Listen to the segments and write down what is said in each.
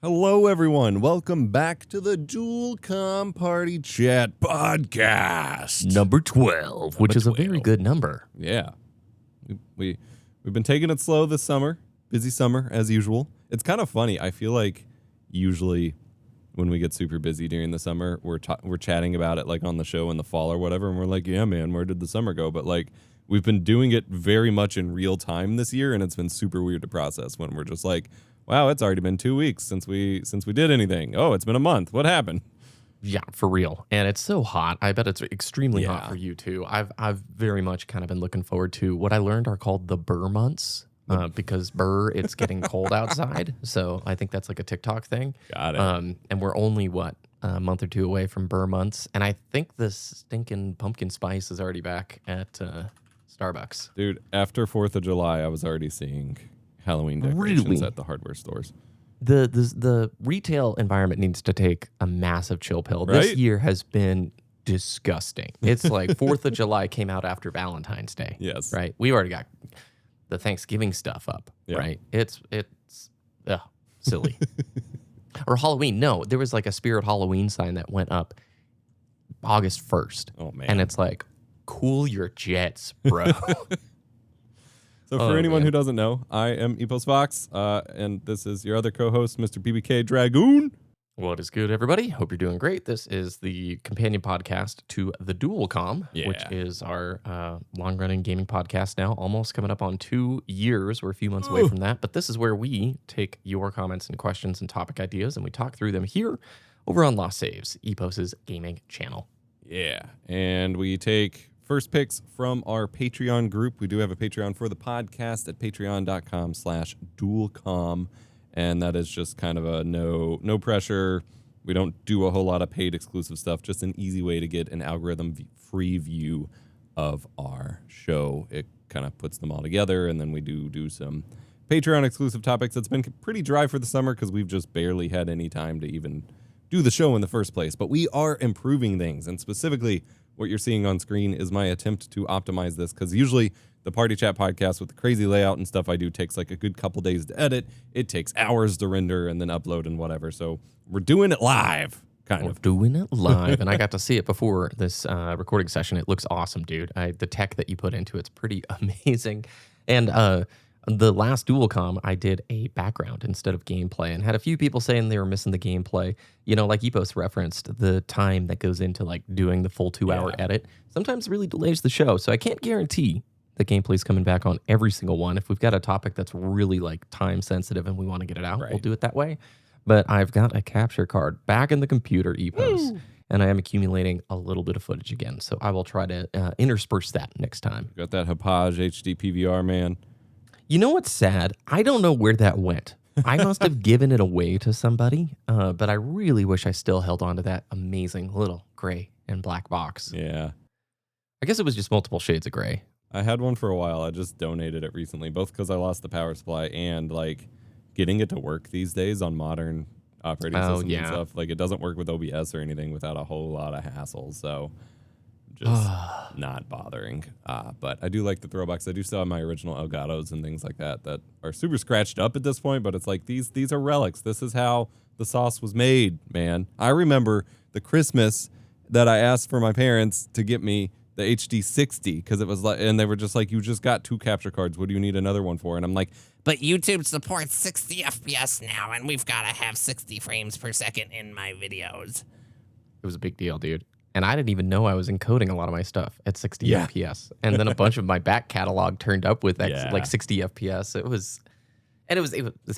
Hello, everyone. Welcome back to the Dual Comm Party Chat podcast. Number 12, which is 12. a very good number. Yeah. We've been taking it slow this summer. Busy summer, as usual. It's kind of funny. I feel like usually when we get super busy during the summer, we're chatting about it like on the show in the fall or whatever, and we're like, yeah, man, where did the summer go? But like, we've been doing it very much in real time this year, and it's been super weird to process when we're just like, wow, it's already been 2 weeks since we did anything. Oh, it's been a month. What happened? Yeah, for real. And it's so hot. I bet it's extremely hot for you too. I've very much kind of been looking forward to what I learned are called the burr months. Because it's getting cold outside. So I think that's like a TikTok thing. Got it. And we're only, a month or two away from burr months. And I think the stinking pumpkin spice is already back at Starbucks. Dude, after 4th of July, I was already seeing Halloween decorations at the hardware stores. The retail environment needs to take a massive chill pill. Right? This year has been disgusting. It's like 4th of July came out after Valentine's Day. Yes. Right? We already got the Thanksgiving stuff up, right? It's silly. Or Halloween. No, there was like a Spirit Halloween sign that went up August 1st. Oh, man. And it's like, cool your jets, bro. So for anyone who doesn't know, I am Epos Fox, and this is your other co-host, Mr. BBK Dragoon. What is good, everybody? Hope you're doing great. This is the companion podcast to the Dual Comm, which is our long-running gaming podcast now, almost coming up on 2 years. We're a few months away from that, but this is where we take your comments and questions and topic ideas, and we talk through them here over on Lost Saves, Epos's gaming channel. Yeah, and we take first picks from our Patreon group. We do have a Patreon for the podcast at patreon.com/dualcomm. And that is just kind of a no pressure. We don't do a whole lot of paid exclusive stuff. Just an easy way to get an algorithm-free view of our show. It kind of puts them all together, and then we do some Patreon exclusive topics. It's been pretty dry for the summer because we've just barely had any time to even do the show in the first place. But we are improving things, and specifically what you're seeing on screen is my attempt to optimize this, because usually the Party Chat podcast with the crazy layout and stuff I do takes like a good couple days to edit. It takes hours to render and then upload and whatever. So we're doing it live, We're doing it live, and I got to see it before this recording session. It looks awesome, dude. The tech that you put into it's pretty amazing. And the last Dual Comm, I did a background instead of gameplay, and had a few people saying they were missing the gameplay. You know, like Epos referenced, the time that goes into like doing the full 2-hour edit sometimes really delays the show. So I can't guarantee the gameplay's coming back on every single one. If we've got a topic that's really like time sensitive and we want to get it out, we'll do it that way. But I've got a capture card back in the computer, Epos, and I am accumulating a little bit of footage again. So I will try to intersperse that next time. Got that Hauppauge HD PVR, man. You know what's sad? I don't know where that went. I must have given it away to somebody, but I really wish I still held on to that amazing little gray and black box. Yeah. I guess it was just multiple shades of gray. I had one for a while. I just donated it recently, both because I lost the power supply and like getting it to work these days on modern operating systems and stuff. Like it doesn't work with OBS or anything without a whole lot of hassle. So just not bothering. But I do like the throwbacks. I do still have my original Elgatos and things like that that are super scratched up at this point, but it's like these are relics. This is how the sauce was made, man. I remember the Christmas that I asked for my parents to get me the HD 60, because it was like, and they were just like, you just got 2 capture cards. What do you need another one for? And I'm like, but YouTube supports 60 FPS now, and we've got to have 60 frames per second in my videos. It was a big deal, dude. And I didn't even know I was encoding a lot of my stuff at 60 FPS. And then a bunch of my back catalog turned up with like 60 FPS. It was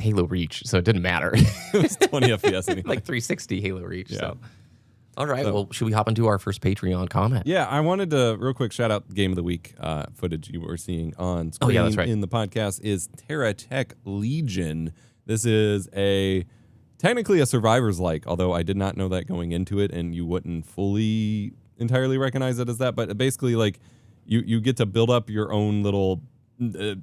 Halo Reach, so it didn't matter. it was 20 FPS anyway. Like 360 Halo Reach. Yeah. So. All right, well, should we hop into our first Patreon comment? Yeah, I wanted to real quick shout out Game of the Week footage you were seeing on screen that's right. in the podcast is Terra Tech Legion. This is technically a Survivor's like, although I did not know that going into it, and you wouldn't fully entirely recognize it as that, but basically like you get to build up your own little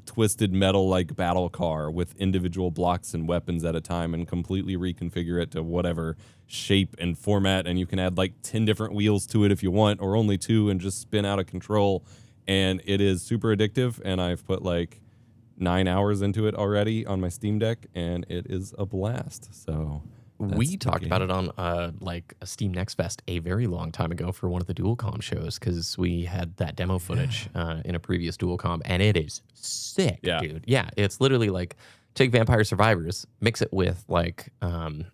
twisted metal like battle car with individual blocks and weapons at a time and completely reconfigure it to whatever shape and format, and you can add like 10 different wheels to it if you want, or only 2, and just spin out of control. And it is super addictive, and I've put like 9 hours into it already on my Steam Deck, and it is a blast. So we talked about it on like a Steam Next Fest a very long time ago for one of the Dual Comm shows, because we had that demo footage in a previous Dual Comm, and it is sick, dude. Yeah, it's literally like take Vampire Survivors, mix it with like an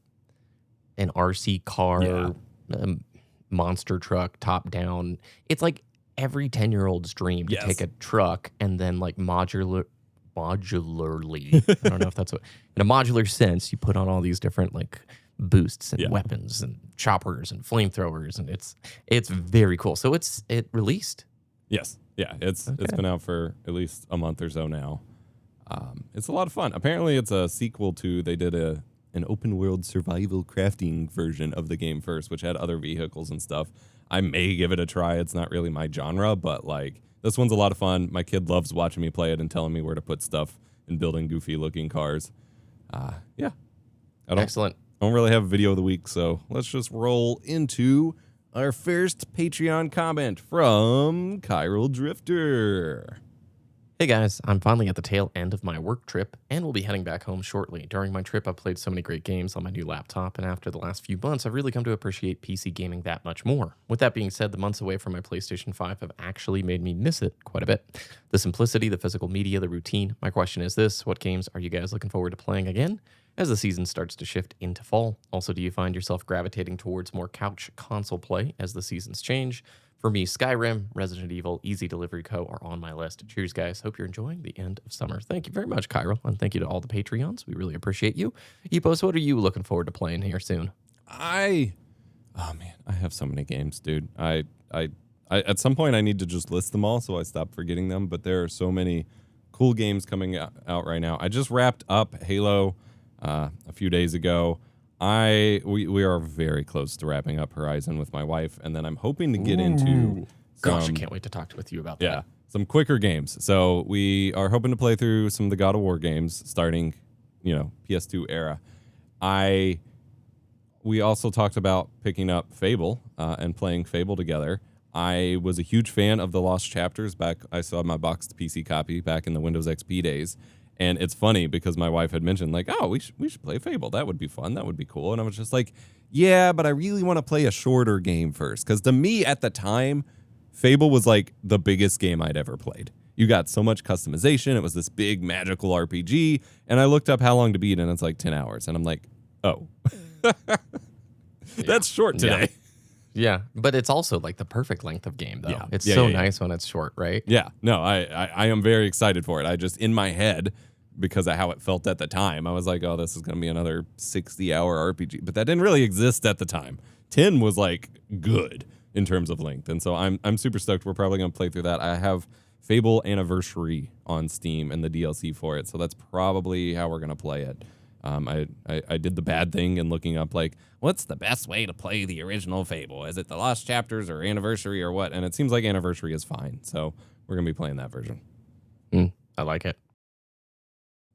RC car, monster truck, top down. It's like every 10-year-old's dream to take a truck and then like modularly, I don't know if that's what, in a modular sense, you put on all these different like boosts and weapons and choppers and flamethrowers, and it's very cool. So it released. Yes. Yeah. It's been out for at least a month or so now. It's a lot of fun. Apparently it's a sequel to, they did an open world survival crafting version of the game first, which had other vehicles and stuff. I may give it a try. It's not really my genre, but like, this one's a lot of fun. My kid loves watching me play it and telling me where to put stuff and building goofy looking cars. Excellent. I don't really have a video of the week, so let's just roll into our first Patreon comment from Chiral Drifter. Hey guys, I'm finally at the tail end of my work trip and will be heading back home shortly. During my trip, I've played so many great games on my new laptop, and after the last few months, I've really come to appreciate PC gaming that much more. With that being said, the months away from my PlayStation 5 have actually made me miss it quite a bit. The simplicity, the physical media, the routine. My question is this: what games are you guys looking forward to playing again as the season starts to shift into fall? Also, do you find yourself gravitating towards more couch console play as the seasons change? For me, Skyrim, Resident Evil, Easy Delivery Co. are on my list. Cheers, guys. Hope you're enjoying the end of summer. Thank you very much, Chiral, and thank you to all the Patreons. We really appreciate you. Epos, what are you looking forward to playing here soon? I have so many games, dude. I at some point I need to just list them all so I stop forgetting them, but there are so many cool games coming out right now. I just wrapped up Halo a few days ago. We are very close to wrapping up Horizon with my wife, and then I'm hoping to get into Gosh, I can't wait to talk with you about that. Yeah, some quicker games. So we are hoping to play through some of the God of War games starting, PS2 era. We also talked about picking up Fable and playing Fable together. I was a huge fan of the Lost Chapters back. I saw my boxed PC copy back in the Windows XP days. And it's funny because my wife had mentioned, like, oh, we should play Fable. That would be fun. That would be cool. And I was just like, yeah, but I really want to play a shorter game first. Because to me at the time, Fable was like the biggest game I'd ever played. You got so much customization. It was this big magical RPG. And I looked up how long to beat, and it's like 10 hours. And I'm like, oh, that's short today. Yeah, but it's also like the perfect length of game, though. Yeah. It's so nice when it's short, right? Yeah, no, I am very excited for it. I just, in my head, because of how it felt at the time, I was like, oh, this is going to be another 60-hour RPG. But that didn't really exist at the time. 10 was like good in terms of length. And so I'm super stoked. We're probably going to play through that. I have Fable Anniversary on Steam and the DLC for it. So that's probably how we're going to play it. I did the bad thing in looking up, like, what's the best way to play the original Fable? Is it the Lost Chapters or Anniversary or what? And it seems like Anniversary is fine. So we're going to be playing that version. I like it.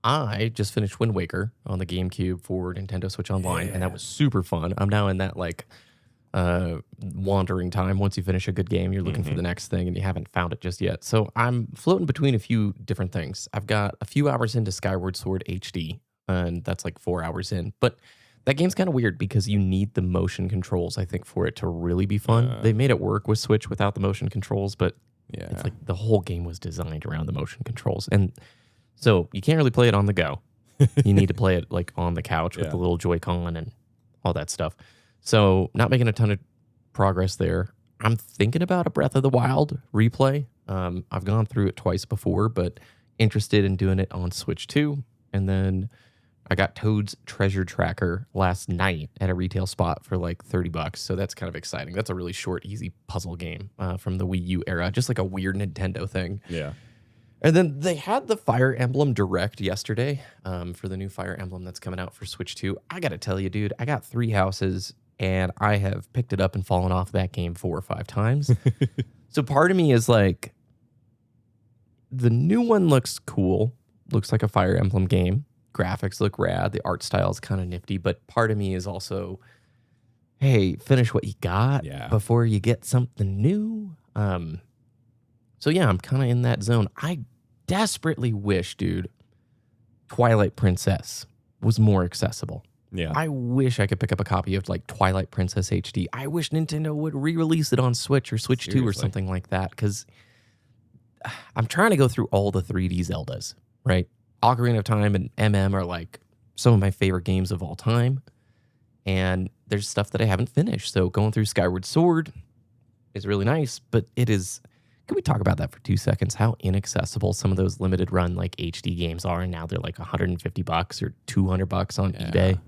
I just finished Wind Waker on the GameCube for Nintendo Switch Online, and that was super fun. I'm now in that, like, wandering time. Once you finish a good game, you're looking for the next thing, and you haven't found it just yet. So I'm floating between a few different things. I've got a few hours into Skyward Sword HD, and that's like 4 hours in. But that game's kind of weird because you need the motion controls, I think, for it to really be fun. They made it work with Switch without the motion controls, but it's like the whole game was designed around the motion controls. And so you can't really play it on the go. You need to play it like on the couch with the little Joy-Con and all that stuff. So not making a ton of progress there. I'm thinking about a Breath of the Wild replay. I've gone through it twice before, but interested in doing it on Switch too. And then I got Toad's Treasure Tracker last night at a retail spot for like $30. So that's kind of exciting. That's a really short, easy puzzle game from the Wii U era. Just like a weird Nintendo thing. Yeah. And then they had the Fire Emblem Direct yesterday for the new Fire Emblem that's coming out for Switch 2. I got to tell you, dude, I got 3 houses and I have picked it up and fallen off that game 4 or 5 times. So part of me is like, the new one looks cool. Looks like a Fire Emblem game. Graphics look rad. The art style is kind of nifty. But part of me is also, hey, finish what you got before you get something new. So yeah, I'm kind of in that zone. I desperately wish, dude, Twilight Princess was more accessible. Yeah. I wish I could pick up a copy of like Twilight Princess HD. I wish Nintendo would re-release it on Switch or Switch 2 or Seriously. something like that, because I'm trying to go through all the 3D Zeldas, right? Ocarina of Time and MM are like some of my favorite games of all time. And there's stuff that I haven't finished. So going through Skyward Sword is really nice, but it is... Can we talk about that for 2 seconds? How inaccessible some of those limited run like HD games are, and now they're like $150 or $200 on eBay.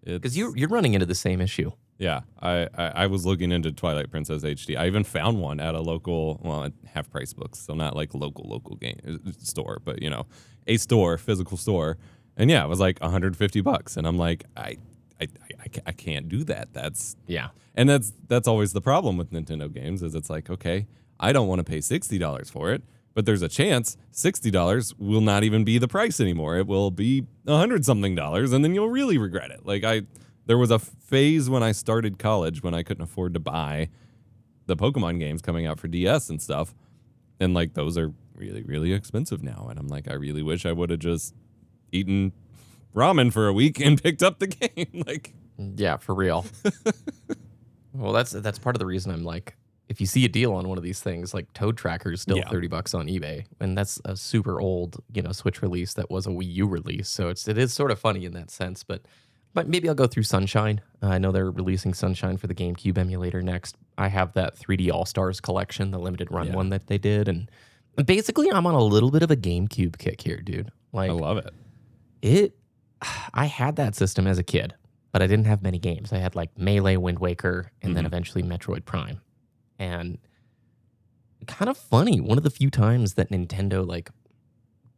Because you're running into the same issue. Yeah, I was looking into Twilight Princess HD. I even found one at a local, well, at Half Price Books, so not like local game store, but a store, physical store, and yeah, it was like $150, and I'm like, I can't do that. And that's always the problem with Nintendo games, is it's like, okay, I don't want to pay $60 for it, but there's a chance $60 will not even be the price anymore. It will be $100-something, and then you'll really regret it. Like there was a phase when I started college when I couldn't afford to buy the Pokemon games coming out for DS and stuff, and like those are really, really expensive now. And I'm like, I really wish I would have just eaten ramen for a week and picked up the game. Like, yeah, for real. Well, that's part of the reason I'm like, if you see a deal on one of these things, like Toad Tracker is still $30 on eBay, and that's a super old, Switch release that was a Wii U release. So it is sort of funny in that sense, but maybe I'll go through Sunshine. I know they're releasing Sunshine for the GameCube emulator next. I have that 3D All-Stars collection, the limited run one that they did, and basically I'm on a little bit of a GameCube kick here, dude. Like, I love it. I had that system as a kid, but I didn't have many games. I had like Melee, Wind Waker, and then eventually Metroid Prime. And kind of funny, one of the few times that Nintendo like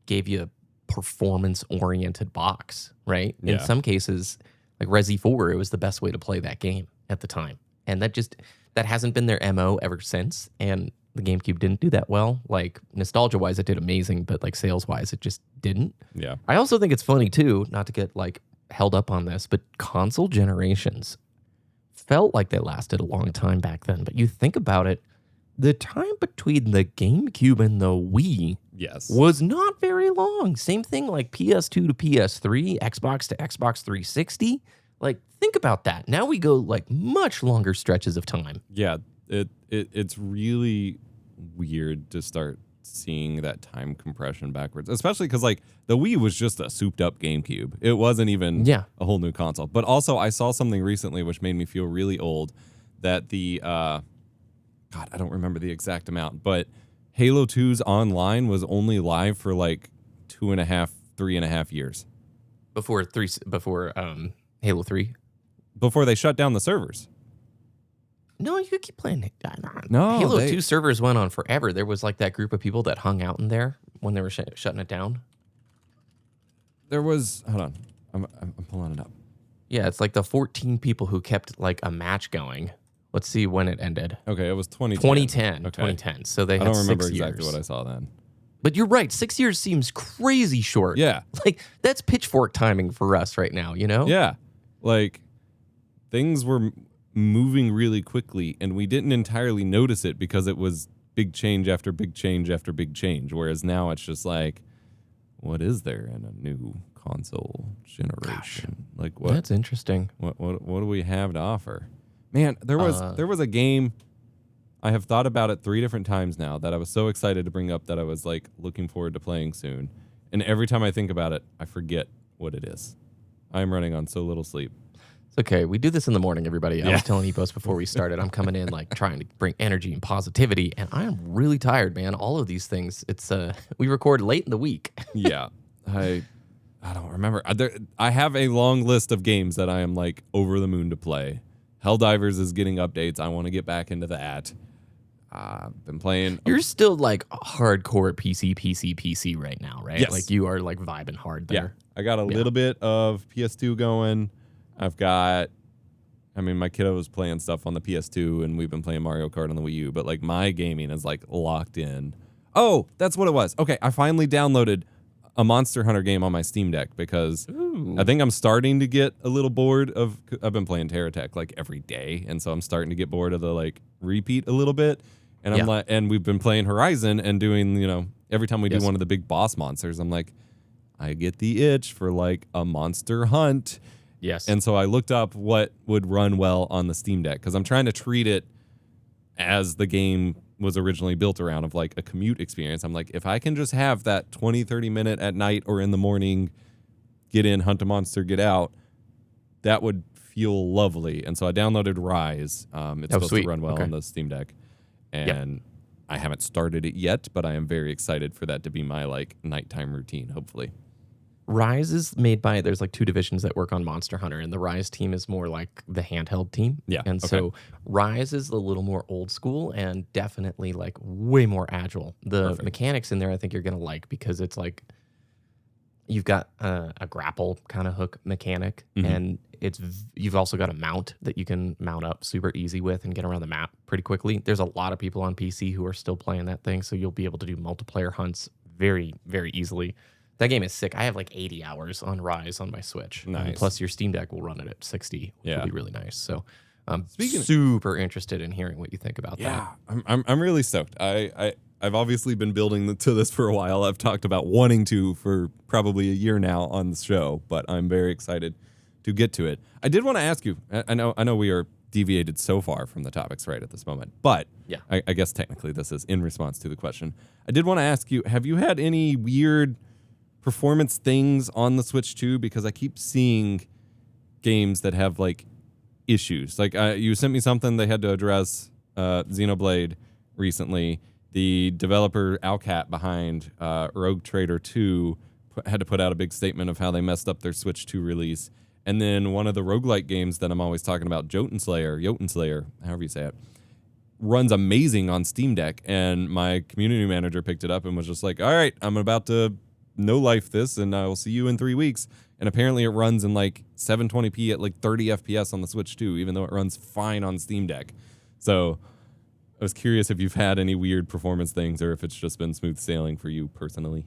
gave you a performance-oriented box, right? Yeah. In some cases, like Resi 4, it was the best way to play that game at the time. And that hasn't been their MO ever since. And the GameCube didn't do that well. Like nostalgia-wise, it did amazing, but like sales-wise, it just didn't. Yeah. I also think it's funny too, not to get like held up on this, but console generations felt like they lasted a long time back then. But you think about it, the time between the GameCube and the Wii was not very long. Same thing like PS2 to PS3, Xbox to Xbox 360. Like, think about that. Now we go like much longer stretches of time. Yeah, it's really weird to start seeing that time compression backwards, especially because like the Wii was just a souped up GameCube. It wasn't even a whole new console. But also I saw something recently which made me feel really old, that the God, I don't remember the exact amount, but Halo 2's online was only live for like 3.5 years before Halo 3. Before they shut down the servers. No, you could keep playing. No, Halo 2 servers went on forever. There was like that group of people that hung out in there when they were shutting it down. There was, hold on, I'm pulling it up. Yeah, it's like the 14 people who kept like a match going. Let's see when it ended. Okay, it was 2010. 2010. Okay. 2010. So they had I don't remember 6 exactly years. what I saw then. But you're right. 6 years seems crazy short. Yeah. Like, that's pitchfork timing for us right now, you know? Yeah. Like, things were moving really quickly, and we didn't entirely notice it because it was big change after big change after big change. Whereas now it's just like, what is there in a new console generation? Gosh, like, what? That's interesting. What do we have to offer? Man, there was a game. I have thought about it 3 different times now that I was so excited to bring up that I was like looking forward to playing soon. And every time I think about it, I forget what it is. I'm running on so little sleep. It's okay. We do this in the morning, everybody. I was telling Epos before we started, I'm coming in like trying to bring energy and positivity, and I am really tired, man. All of these things, it's we record late in the week. Yeah. I don't remember. I have a long list of games that I am like over the moon to play. Helldivers is getting updates. I want to get back into that. Been playing. You're still like hardcore PC right now, right? Yes. Like you are like vibing hard there. Yeah. I got a little bit of PS2 going. I've got, my kiddo was playing stuff on the PS2 and we've been playing Mario Kart on the Wii U, but like my gaming is like locked in. Oh, that's what it was. Okay. I finally downloaded a Monster Hunter game on my Steam Deck because I think I'm starting to get a little bored I've been playing TerraTech like every day. And so I'm starting to get bored of the like repeat a little bit. And I'm like, and we've been playing Horizon and doing, every time we do one of the big boss monsters, I'm like, I get the itch for like a Monster Hunt. Yes. And so I looked up what would run well on the Steam Deck because I'm trying to treat it as the game was originally built around, of like a commute experience. I'm like, if I can just have that 20, 30 minute at night or in the morning, get in, hunt a monster, get out, that would feel lovely. And so I downloaded Rise. It's supposed to run well on the Steam Deck. And I haven't started it yet, but I am very excited for that to be my like nighttime routine, hopefully. Rise is made by, there's like two divisions that work on Monster Hunter, and the Rise team is more like the handheld team. Yeah. And so Rise is a little more old school and definitely like way more agile. The mechanics in there I think you're going to like, because it's like you've got a grapple kind of hook mechanic, and you've also got a mount that you can mount up super easy with and get around the map pretty quickly. There's a lot of people on PC who are still playing that thing, so you'll be able to do multiplayer hunts very, very easily. That game is sick. I have like 80 hours on Rise on my Switch. Nice. Plus your Steam Deck will run it at 60, which will be really nice. So I'm super interested in hearing what you think about that. I'm really stoked. I've obviously been building to this for a while. I've talked about wanting to for probably a year now on the show, but I'm very excited to get to it. I did want to ask you, I know we are deviated so far from the topics right at this moment, but I guess technically this is in response to the question. I did want to ask you, have you had any weird performance things on the Switch 2? Because I keep seeing games that have like issues. Like you sent me something they had to address Xenoblade recently. The developer Owlcat behind Rogue Trader 2 had to put out a big statement of how they messed up their Switch 2 release. And then one of the roguelike games that I'm always talking about, Jotun Slayer, however you say it, runs amazing on Steam Deck. And my community manager picked it up and was just like, all right, I'm about to no-life this, and I will see you in 3 weeks. And apparently it runs in like 720p at like 30 FPS on the Switch 2, even though it runs fine on Steam Deck. So I was curious if you've had any weird performance things or if it's just been smooth sailing for you personally.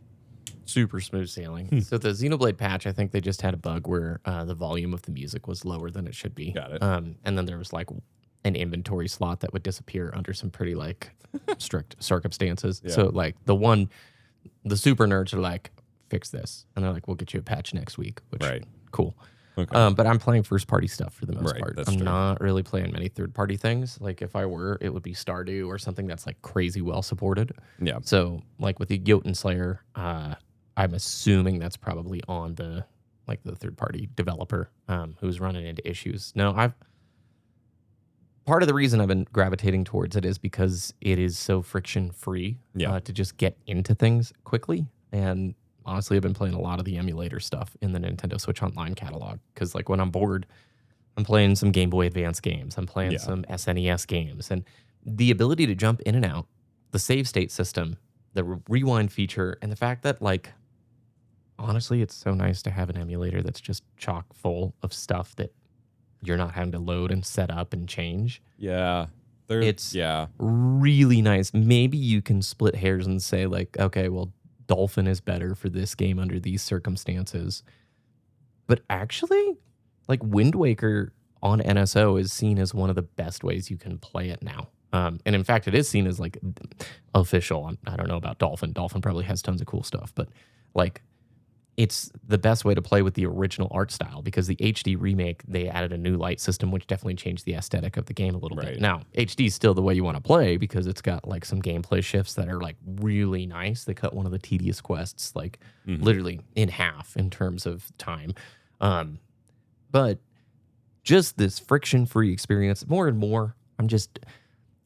Super smooth sailing. So the Xenoblade patch, I think they just had a bug where the volume of the music was lower than it should be. Got it. And then there was like an inventory slot that would disappear under some pretty like strict circumstances. Yeah. So like the super nerds are like, fix this. And they're like, we'll get you a patch next week, which cool. Okay. But I'm playing first party stuff for the most part. That's I'm true. not really playing many third party things. Like if I were, it would be Stardew or something that's like crazy well supported. Yeah. So like with the Jotun Slayer, I'm assuming that's probably on the third party developer who's running into issues. No, part of the reason I've been gravitating towards it is because it is so friction free to just get into things quickly. And honestly, I've been playing a lot of the emulator stuff in the Nintendo Switch Online catalog, because like when I'm bored, I'm playing some Game Boy Advance games. I'm playing some SNES games, and the ability to jump in and out, the save state system, the rewind feature, and the fact that like, honestly, it's so nice to have an emulator that's just chock full of stuff that you're not having to load and set up and change. Yeah. It's really nice. Maybe you can split hairs and say like, okay, well, Dolphin is better for this game under these circumstances. But actually, like Wind Waker on NSO is seen as one of the best ways you can play it now. And in fact, it is seen as like official. I don't know about Dolphin. Dolphin probably has tons of cool stuff, but like it's the best way to play with the original art style, because the HD remake, they added a new light system, which definitely changed the aesthetic of the game a little bit. Now, HD is still the way you want to play because it's got like some gameplay shifts that are like really nice. They cut one of the tedious quests like literally in half in terms of time. But just this friction-free experience, more and more, I'm just...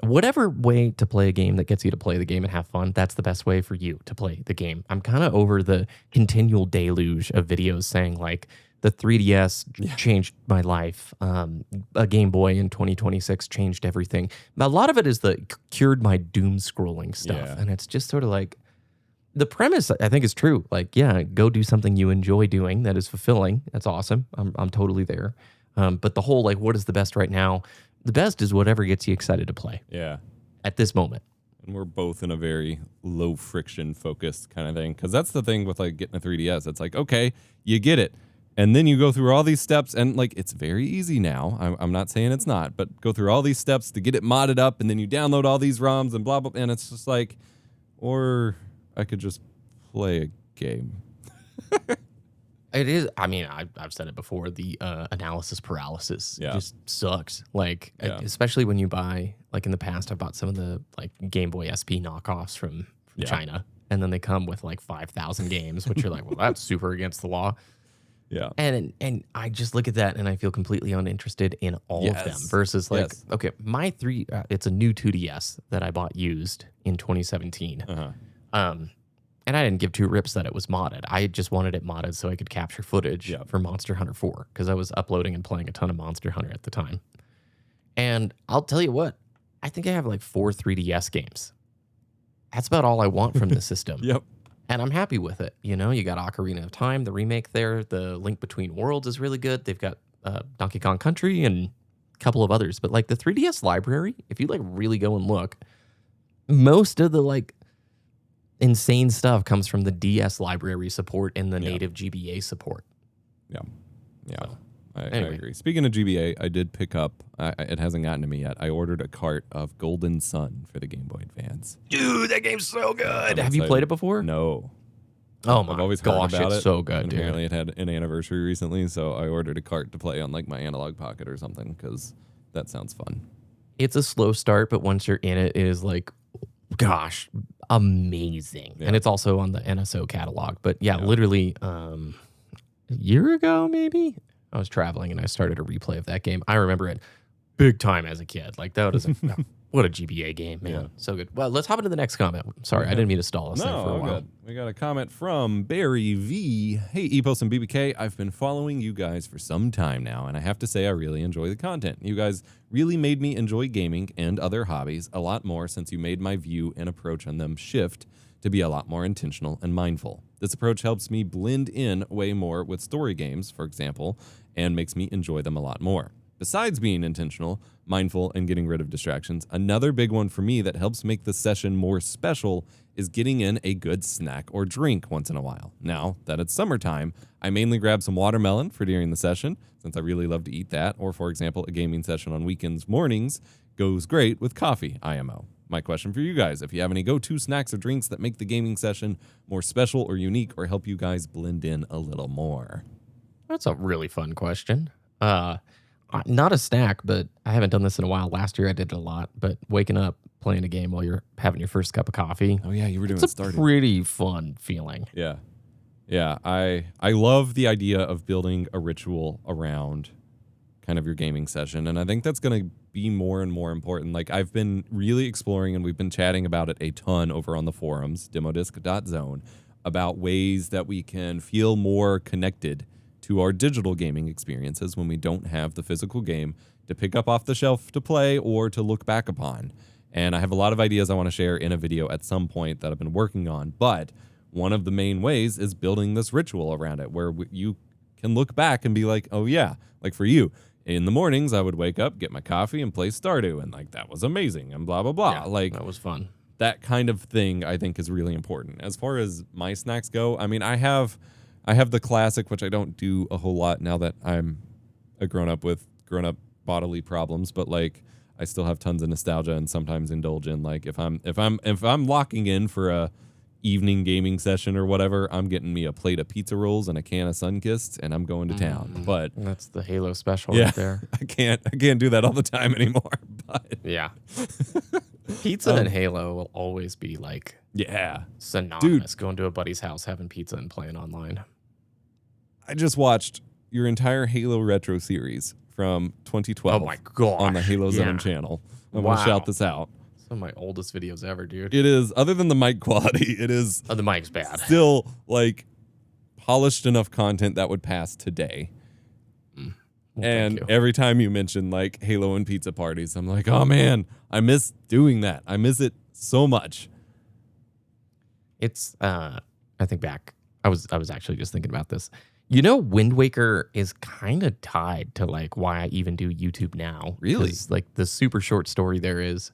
whatever way to play a game that gets you to play the game and have fun, that's the best way for you to play the game. I'm kind of over the continual deluge of videos saying like the 3DS changed my life. A Game Boy in 2026 changed everything. A lot of it is the cured my doom scrolling stuff. And it's just sort of like, the premise I think is true. Like, yeah, go do something you enjoy doing that is fulfilling. That's awesome. I'm totally there. But the whole like, what is the best right now? The best is whatever gets you excited to play. Yeah. At this moment. And we're both in a very low friction focused kind of thing. Because that's the thing with like getting a 3DS. It's like, okay, you get it. And then you go through all these steps, and like it's very easy now. I'm not saying it's not, but go through all these steps to get it modded up, and then you download all these ROMs and blah, blah, and it's just like, or I could just play a game. It is. I mean, I've said it before. The analysis paralysis just sucks. Like, especially when you buy, like in the past, I bought some of the like Game Boy SP knockoffs from China, and then they come with like 5,000 games, which you're like, well, that's super against the law. Yeah. And I just look at that and I feel completely uninterested in all of them versus like, okay, my it's a new 2DS that I bought used in 2017. And I didn't give two rips that it was modded. I just wanted it modded so I could capture footage for Monster Hunter 4 because I was uploading and playing a ton of Monster Hunter at the time. And I'll tell you what, I think I have like 4 3DS games. That's about all I want from the system. And I'm happy with it. You know, you got Ocarina of Time, the remake there. The Link Between Worlds is really good. They've got Donkey Kong Country and a couple of others. But like the 3DS library, if you like really go and look, most of the like insane stuff comes from the DS library support and the native GBA support. I agree. Speaking of GBA, I did pick up, it hasn't gotten to me yet, I ordered a cart of Golden Sun for the Game Boy Advance. Dude, that game's so good. Have you played it before? No. Oh my I've always heard about it's so good, and dude. apparently it had an anniversary recently, so I ordered a cart to play on like my Analog Pocket or something because that sounds fun. It's a slow start, but once you're in it, it is like, gosh, amazing. And it's also on the NSO catalog. But literally a year ago, maybe, I was traveling and I started a replay of that game. I remember it big time as a kid. Like, that was what a GBA game, man. Yeah. So good. Well, let's hop into the next comment. Sorry, I didn't mean to stall us there for a while. Good. We got a comment from Barry V. Hey, Epos and BBK, I've been following you guys for some time now, and I have to say I really enjoy the content. You guys really made me enjoy gaming and other hobbies a lot more since you made my view and approach on them shift to be a lot more intentional and mindful. This approach helps me blend in way more with story games, for example, and makes me enjoy them a lot more. Besides being intentional, mindful, and getting rid of distractions, another big one for me that helps make the session more special is getting in a good snack or drink once in a while. Now that it's summertime, I mainly grab some watermelon for during the session, since I really love to eat that, or for example, a gaming session on weekends mornings goes great with coffee, IMO. My question for you guys, if you have any go-to snacks or drinks that make the gaming session more special or unique or help you guys blend in a little more. That's a really fun question. Not a snack, but I haven't done this in a while. Last year I did it a lot, but waking up, playing a game while you're having your first cup of coffee. Oh yeah, you were doing it's a pretty fun feeling. Yeah. I love the idea of building a ritual around kind of your gaming session, and I think that's going to be more and more important. Like, I've been really exploring, and we've been chatting about it a ton over on the forums, demodisc.zone, about ways that we can feel more connected to our digital gaming experiences when we don't have the physical game to pick up off the shelf to play or to look back upon. And I have a lot of ideas I want to share in a video at some point that I've been working on, but one of the main ways is building this ritual around it where you can look back and be like, oh yeah, like for you, in the mornings I would wake up, get my coffee, and play Stardew, and like that was amazing, and blah, blah, blah. Yeah, like that was fun. That kind of thing I think is really important. As far as my snacks go, I mean, I have the classic, which I don't do a whole lot now that I'm a grown-up with grown-up bodily problems, but like I still have tons of nostalgia and sometimes indulge in, like if I'm locking in for a evening gaming session or whatever, I'm getting me a plate of pizza rolls and a can of Sunkist, and I'm going to town. But that's the Halo special right there. I can't do that all the time anymore. But yeah. Pizza and Halo will always be like synonymous. Going to a buddy's house, having pizza, and playing online. I just watched your entire Halo retro series from 2012 on the Halo Zone channel. I want to shout this out. Some of my oldest videos ever, dude. It is, other than the mic quality, it is the mic's bad. Still like polished enough content that would pass today. Well, and every time you mention like Halo and pizza parties, I'm like, oh man, I miss doing that. I miss it so much. It's I think back. I was actually just thinking about this. You know, Wind Waker is kind of tied to like why I even do YouTube now. Really? Like the super short story there is,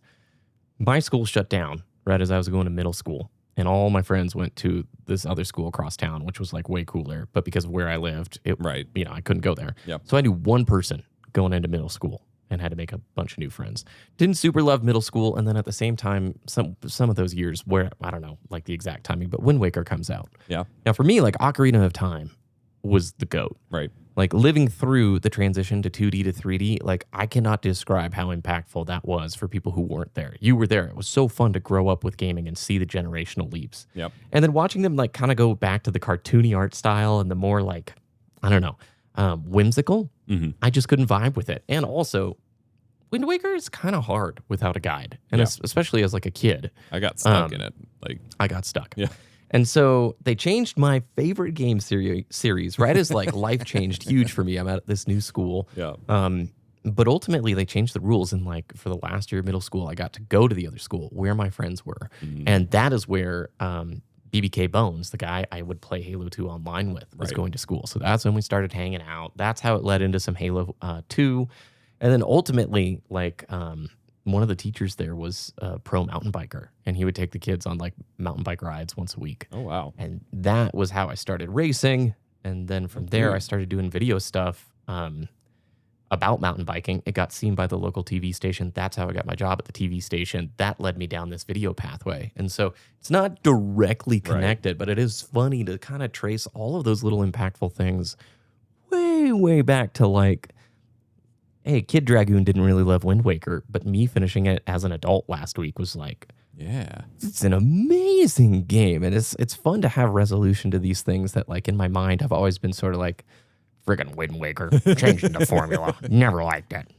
my school shut down right as I was going to middle school, and all my friends went to this other school across town, which was like way cooler. But because of where I lived, I couldn't go there. Yep. So I knew one person going into middle school, and had to make a bunch of new friends. Didn't super love middle school, and then at the same time, some of those years where, I don't know, like the exact timing, but Wind Waker comes out. Yeah. Now for me, like Ocarina of Time was the GOAT. Right. Like living through the transition to 2D to 3D, like I cannot describe how impactful that was for people who weren't there. You were there. It was so fun to grow up with gaming and see the generational leaps. Yep. And then watching them like kind of go back to the cartoony art style and the more like, I don't know, whimsical, I just couldn't vibe with it. And also, Wind Waker is kind of hard without a guide. And especially as like a kid. I got stuck in it. Like I got stuck. Yeah. And so they changed my favorite game series right as like life changed huge for me. I'm at this new school. Yeah. But ultimately they changed the rules. And like for the last year of middle school, I got to go to the other school where my friends were. And that is where BBK Bones, the guy I would play Halo 2 online with, was going to school. So that's when we started hanging out. That's how it led into some Halo 2. And then ultimately, like, one of the teachers there was a pro mountain biker, and he would take the kids on like mountain bike rides once a week. Oh, wow. And that was how I started racing. And then from there, I started doing video stuff about mountain biking. It got seen by the local TV station. That's how I got my job at the TV station. That led me down this video pathway. And so it's not directly connected, but it is funny to kind of trace all of those little impactful things way, way back to like, hey, Kid Dragoon didn't really love Wind Waker, but me finishing it as an adult last week was like, yeah, it's an amazing game. And it's fun to have resolution to these things that like in my mind have always been sort of like, friggin' Wind Waker, changing the formula. Never liked it.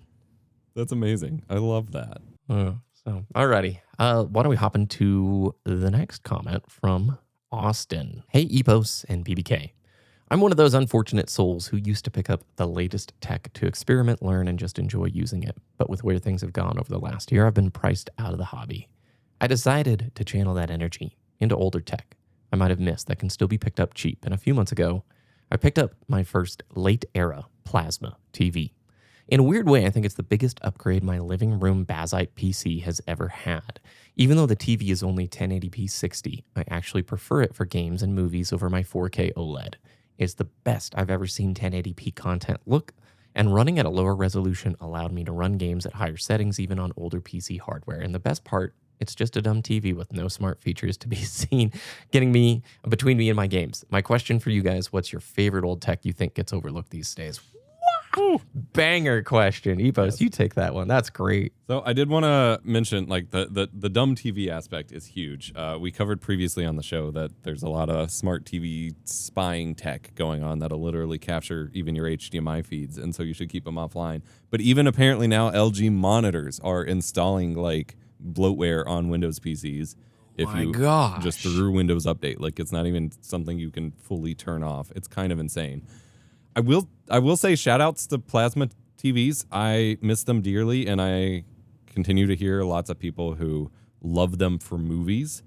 That's amazing. I love that. So, alrighty. Why don't we hop into the next comment from Austin. Hey, Epos and BBK. I'm one of those unfortunate souls who used to pick up the latest tech to experiment, learn, and just enjoy using it. But with where things have gone over the last year, I've been priced out of the hobby. I decided to channel that energy into older tech I might have missed that can still be picked up cheap. And a few months ago, I picked up my first late-era plasma TV. In a weird way, I think it's the biggest upgrade my living room Bazite PC has ever had. Even though the TV is only 1080p 60, I actually prefer it for games and movies over my 4K OLED. It's the best I've ever seen 1080p content look, and running at a lower resolution allowed me to run games at higher settings even on older PC hardware. And the best part, it's just a dumb TV with no smart features to be seen, getting me between me and my games. My question for you guys, what's your favorite old tech you think gets overlooked these days? Wow. Banger question. Epos, you take that one. That's great. So I did want to mention like the dumb TV aspect is huge. We covered previously on the show that there's a lot of smart TV spying tech going on that'll literally capture even your HDMI feeds, and so you should keep them offline. But even apparently now LG monitors are installing like bloatware on Windows PCs if you just through Windows Update. Like it's not even something you can fully turn off. It's kind of insane. I will say shout outs to plasma TVs. I miss them dearly, and I continue to hear lots of people who love them for movies.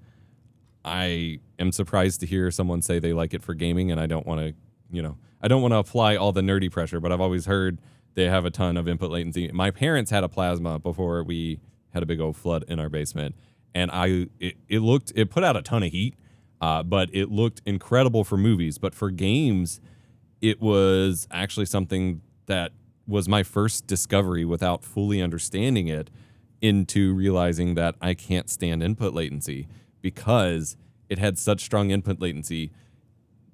I am surprised to hear someone say they like it for gaming, and I don't want to apply all the nerdy pressure, but I've always heard they have a ton of input latency. My parents had a plasma before we had a big old flood in our basement, and it put out a ton of heat, but it looked incredible for movies. But for games, it was actually something that was my first discovery without fully understanding it into realizing that I can't stand input latency because it had such strong input latency.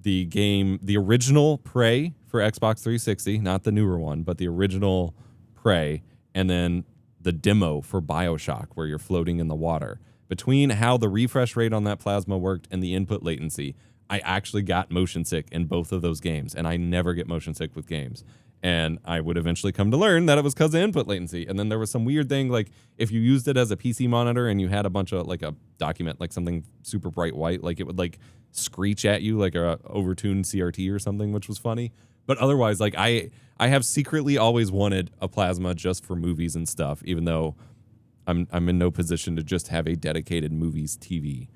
The original Prey for Xbox 360, not the newer one, but the original Prey, and then the demo for BioShock where you're floating in the water. Between how the refresh rate on that plasma worked and the input latency, I actually got motion sick in both of those games, and I never get motion sick with games. And I would eventually come to learn that it was because of input latency. And then there was some weird thing, like if you used it as a PC monitor and you had a bunch of like a document, like something super bright white, like it would like screech at you like a overtuned CRT or something, which was funny. But otherwise, like I have secretly always wanted a plasma just for movies and stuff, even though I'm in no position to just have a dedicated movies TV.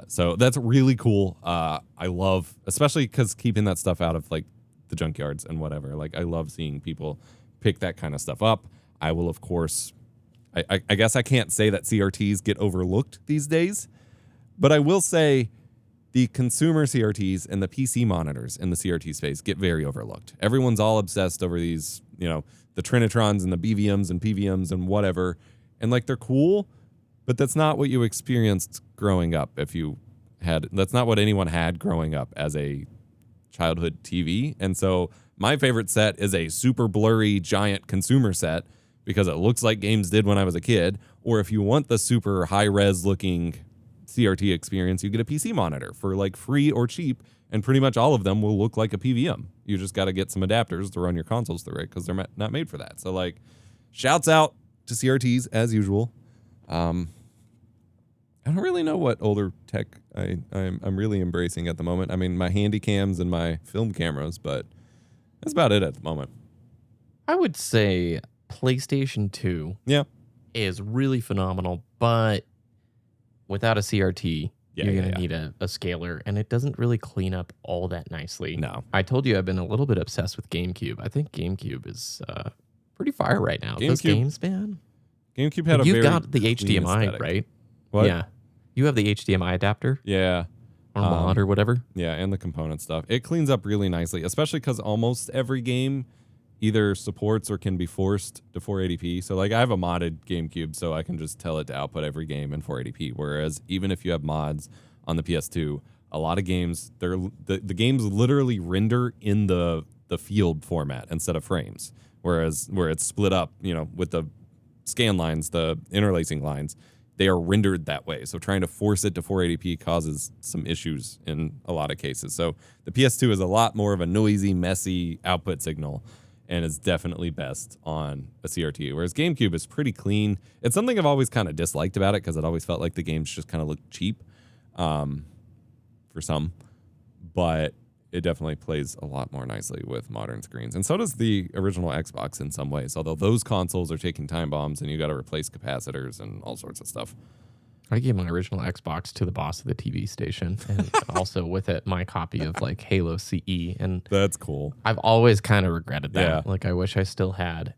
So that's really cool. I love, especially because keeping that stuff out of like the junkyards and whatever. Like I love seeing people pick that kind of stuff up. I will, of course, I guess I can't say that CRTs get overlooked these days, but I will say the consumer CRTs and the PC monitors in the CRT space get very overlooked. Everyone's all obsessed over these, the Trinitrons and the BVMs and PVMs and whatever. And like, they're cool, but that's not what you experienced growing up. That's not what anyone had growing up as a childhood TV. And so my favorite set is a super blurry giant consumer set because it looks like games did when I was a kid. Or if you want the super high res looking CRT experience, you get a PC monitor for like free or cheap, and pretty much all of them will look like a PVM. You just got to get some adapters to run your consoles through it because they're not made for that. So like, shouts out to CRTs as usual. I don't really know what older tech I'm really embracing at the moment. I mean, my handy cams and my film cameras, but that's about it at the moment. I would say PlayStation 2 is really phenomenal, but without a CRT, you're going to need a scaler, and it doesn't really clean up all that nicely. No. I told you I've been a little bit obsessed with GameCube. I think GameCube is pretty fire right now. Those games, man. GameCube had You've got the HDMI, aesthetic. Right? What? Yeah. You have the HDMI adapter? Yeah. Or mod or whatever? Yeah, and the component stuff. It cleans up really nicely, especially because almost every game either supports or can be forced to 480p. So like, I have a modded GameCube, so I can just tell it to output every game in 480p. Whereas even if you have mods on the PS2, a lot of games, the games literally render in the field format instead of frames. Whereas where it's split up, with the scan lines, the interlacing lines, they are rendered that way. So trying to force it to 480p causes some issues in a lot of cases. So the PS2 is a lot more of a noisy, messy output signal, and is definitely best on a CRT. Whereas GameCube is pretty clean. It's something I've always kind of disliked about it because it always felt like the games just kind of look cheap for some. But it definitely plays a lot more nicely with modern screens. And so does the original Xbox in some ways, although those consoles are taking time bombs and you got to replace capacitors and all sorts of stuff. I gave my original Xbox to the boss of the TV station, and also with it my copy of like Halo CE, and that's cool. I've always kind of regretted that. Yeah. Like, I wish I still had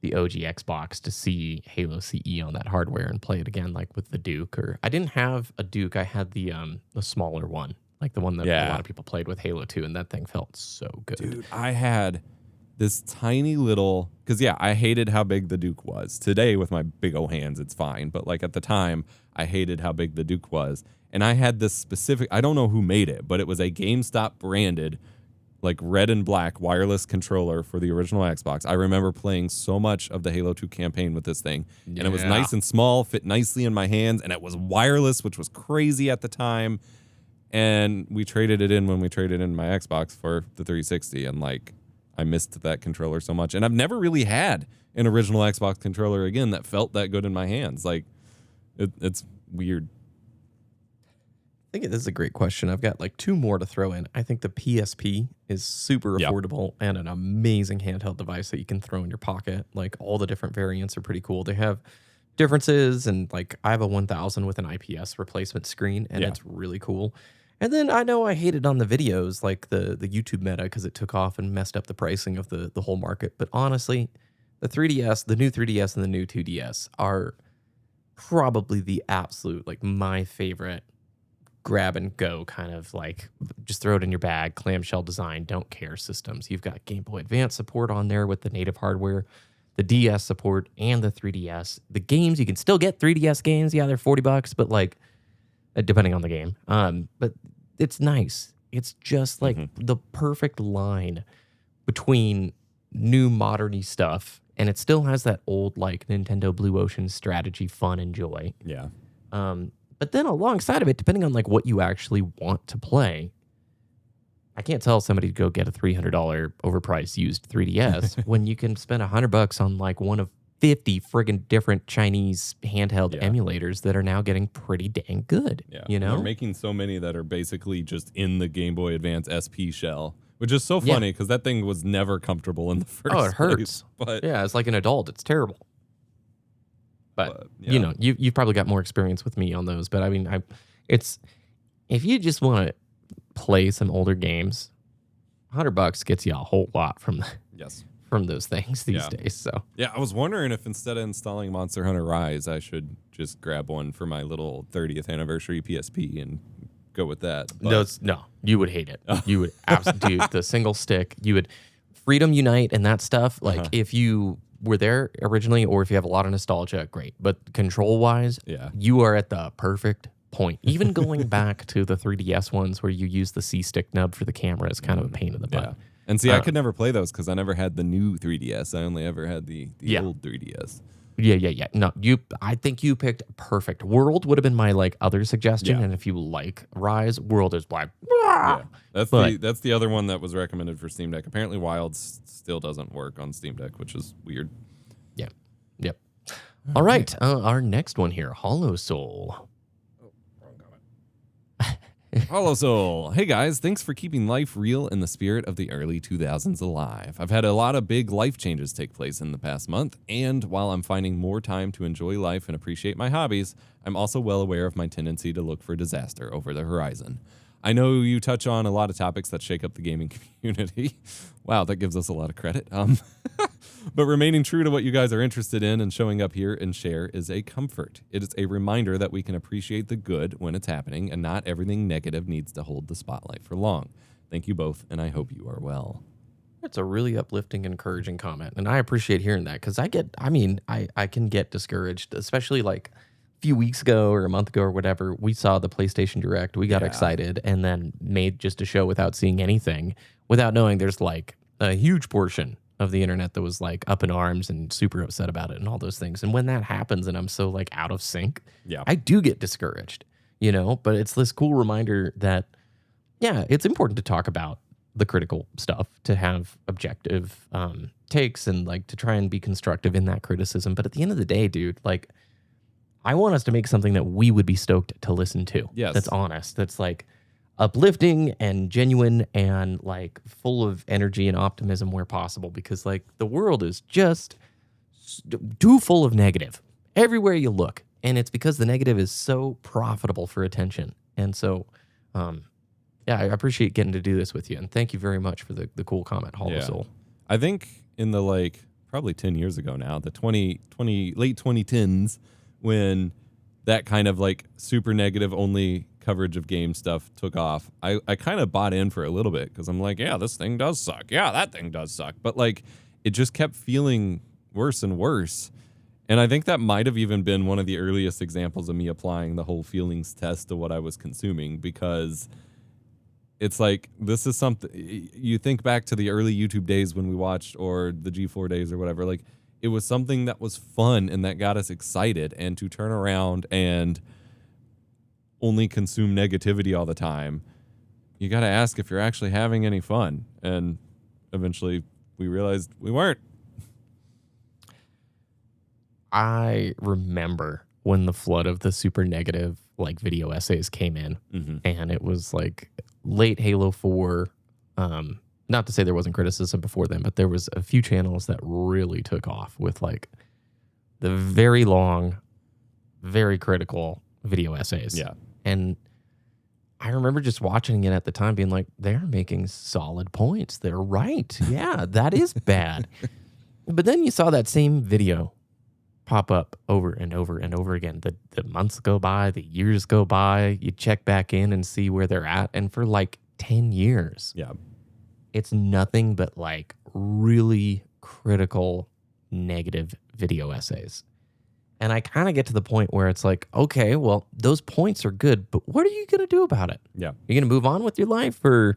the OG Xbox to see Halo CE on that hardware and play it again, like with the Duke. Or I didn't have a Duke; I had the smaller one, like the one that a lot of people played with Halo 2, and that thing felt so good. Dude, I had this tiny little, because I hated how big the Duke was. Today with my big old hands, it's fine, but like at the time, I hated how big the Duke was. And I had this specific, I don't know who made it, but it was a GameStop branded, like red and black wireless controller for the original Xbox. I remember playing so much of the Halo 2 campaign with this thing. And it was nice and small, fit nicely in my hands, and it was wireless, which was crazy at the time. And we traded it in when we traded in my Xbox for the 360, and like, I missed that controller so much. And I've never really had an original Xbox controller again that felt that good in my hands. Like, it's weird. I think this is a great question. I've got like two more to throw in. I think the PSP is super affordable and an amazing handheld device that you can throw in your pocket. Like, all the different variants are pretty cool. They have differences, and like, I have a 1000 with an IPS replacement screen, and it's really cool. And then I know I hated on the videos, like the YouTube meta, because it took off and messed up the pricing of the whole market. But honestly, the 3DS, the new 3DS and the new 2DS are probably the absolute, like, my favorite grab and go kind of like just throw it in your bag, clamshell design, don't care systems. You've got Game Boy Advance support on there with the native hardware, the DS support, and the 3DS. The games, you can still get 3DS games. Yeah, they're $40, but like, depending on the game. But it's nice. It's just like the perfect line between new modern-y stuff, and it still has that old like Nintendo Blue Ocean strategy fun and joy. Yeah. But then alongside of it, depending on like what you actually want to play, I can't tell somebody to go get a $300 overpriced used 3DS when you can spend $100 on like one of 50 friggin' different Chinese handheld emulators that are now getting pretty dang good. Yeah. You know? They're making so many that are basically just in the Game Boy Advance SP shell, which is so funny because that thing was never comfortable in the first place. Oh, it hurts. But yeah, as like an adult, it's terrible. But you know, you've probably got more experience with me on those. But I mean, it's if you just want to play some older games, $100 gets you a whole lot from from those things these days. So I was wondering if instead of installing Monster Hunter Rise, I should just grab one for my little 30th anniversary PSP and go with that. No, you would hate it. You would absolutely do the single stick. You would Freedom Unite and that stuff. Like if you were there originally, or if you have a lot of nostalgia, great. But control wise, you are at the perfect point. Even going back to the 3DS ones where you use the C stick nub for the camera is kind of a pain in the butt. And see, I could never play those because I never had the new 3DS. I only ever had the old 3DS. Yeah. No, I think you picked perfect. World would have been my like other suggestion, and if you like Rise, World is like. Yeah, that's the other one that was recommended for Steam Deck. Apparently, Wild still doesn't work on Steam Deck, which is weird. Yeah. Yep. All right, our next one here, Hollow Soul. Hollow Soul. Hey guys, thanks for keeping life real in the spirit of the early 2000s alive. I've had a lot of big life changes take place in the past month, and while I'm finding more time to enjoy life and appreciate my hobbies, I'm also well aware of my tendency to look for disaster over the horizon. I know you touch on a lot of topics that shake up the gaming community. Wow, that gives us a lot of credit. But remaining true to what you guys are interested in and showing up here and share is a comfort. It is a reminder that we can appreciate the good when it's happening, and not everything negative needs to hold the spotlight for long. Thank you both, and I hope you are well. That's a really uplifting, encouraging comment, and I appreciate hearing that because I can get discouraged, especially like few weeks ago or a month ago or whatever, we saw the PlayStation Direct. We got excited and then made just a show without seeing anything, without knowing there's like a huge portion of the internet that was like up in arms and super upset about it and all those things. And when that happens and I'm so like out of sync, I do get discouraged, but it's this cool reminder that, it's important to talk about the critical stuff, to have objective takes and like to try and be constructive in that criticism. But at the end of the day, dude, like, I want us to make something that we would be stoked to listen to. Yes. That's honest. That's like uplifting and genuine and like full of energy and optimism where possible, because like the world is just too full of negative everywhere you look. And it's because the negative is so profitable for attention. And so, I appreciate getting to do this with you. And thank you very much for the cool comment, Hollow Soul. I think in the like probably 10 years ago now, the late 2010s, when that kind of like super negative only coverage of game stuff took off, I kind of bought in for a little bit because I'm like, yeah, this thing does suck. Yeah, that thing does suck. But like it just kept feeling worse and worse. And I think that might have even been one of the earliest examples of me applying the whole feelings test to what I was consuming, because it's like, this is something, you think back to the early YouTube days when we watched, or the G4 days or whatever, like, it was something that was fun and that got us excited, and to turn around and only consume negativity all the time, you got to ask if you're actually having any fun. And eventually we realized we weren't. I remember when the flood of the super negative like video essays came in, and it was like late Halo 4, not to say there wasn't criticism before then, but there was a few channels that really took off with like the very long, very critical video essays. Yeah. And I remember just watching it at the time being like, they're making solid points. They're right. Yeah, that is bad. But then you saw that same video pop up over and over and over again. The months go by, the years go by, you check back in and see where they're at. And for like 10 years. Yeah. It's nothing but like really critical, negative video essays. And I kind of get to the point where it's like, okay, well, those points are good, but what are you going to do about it? Yeah. You're going to move on with your life, or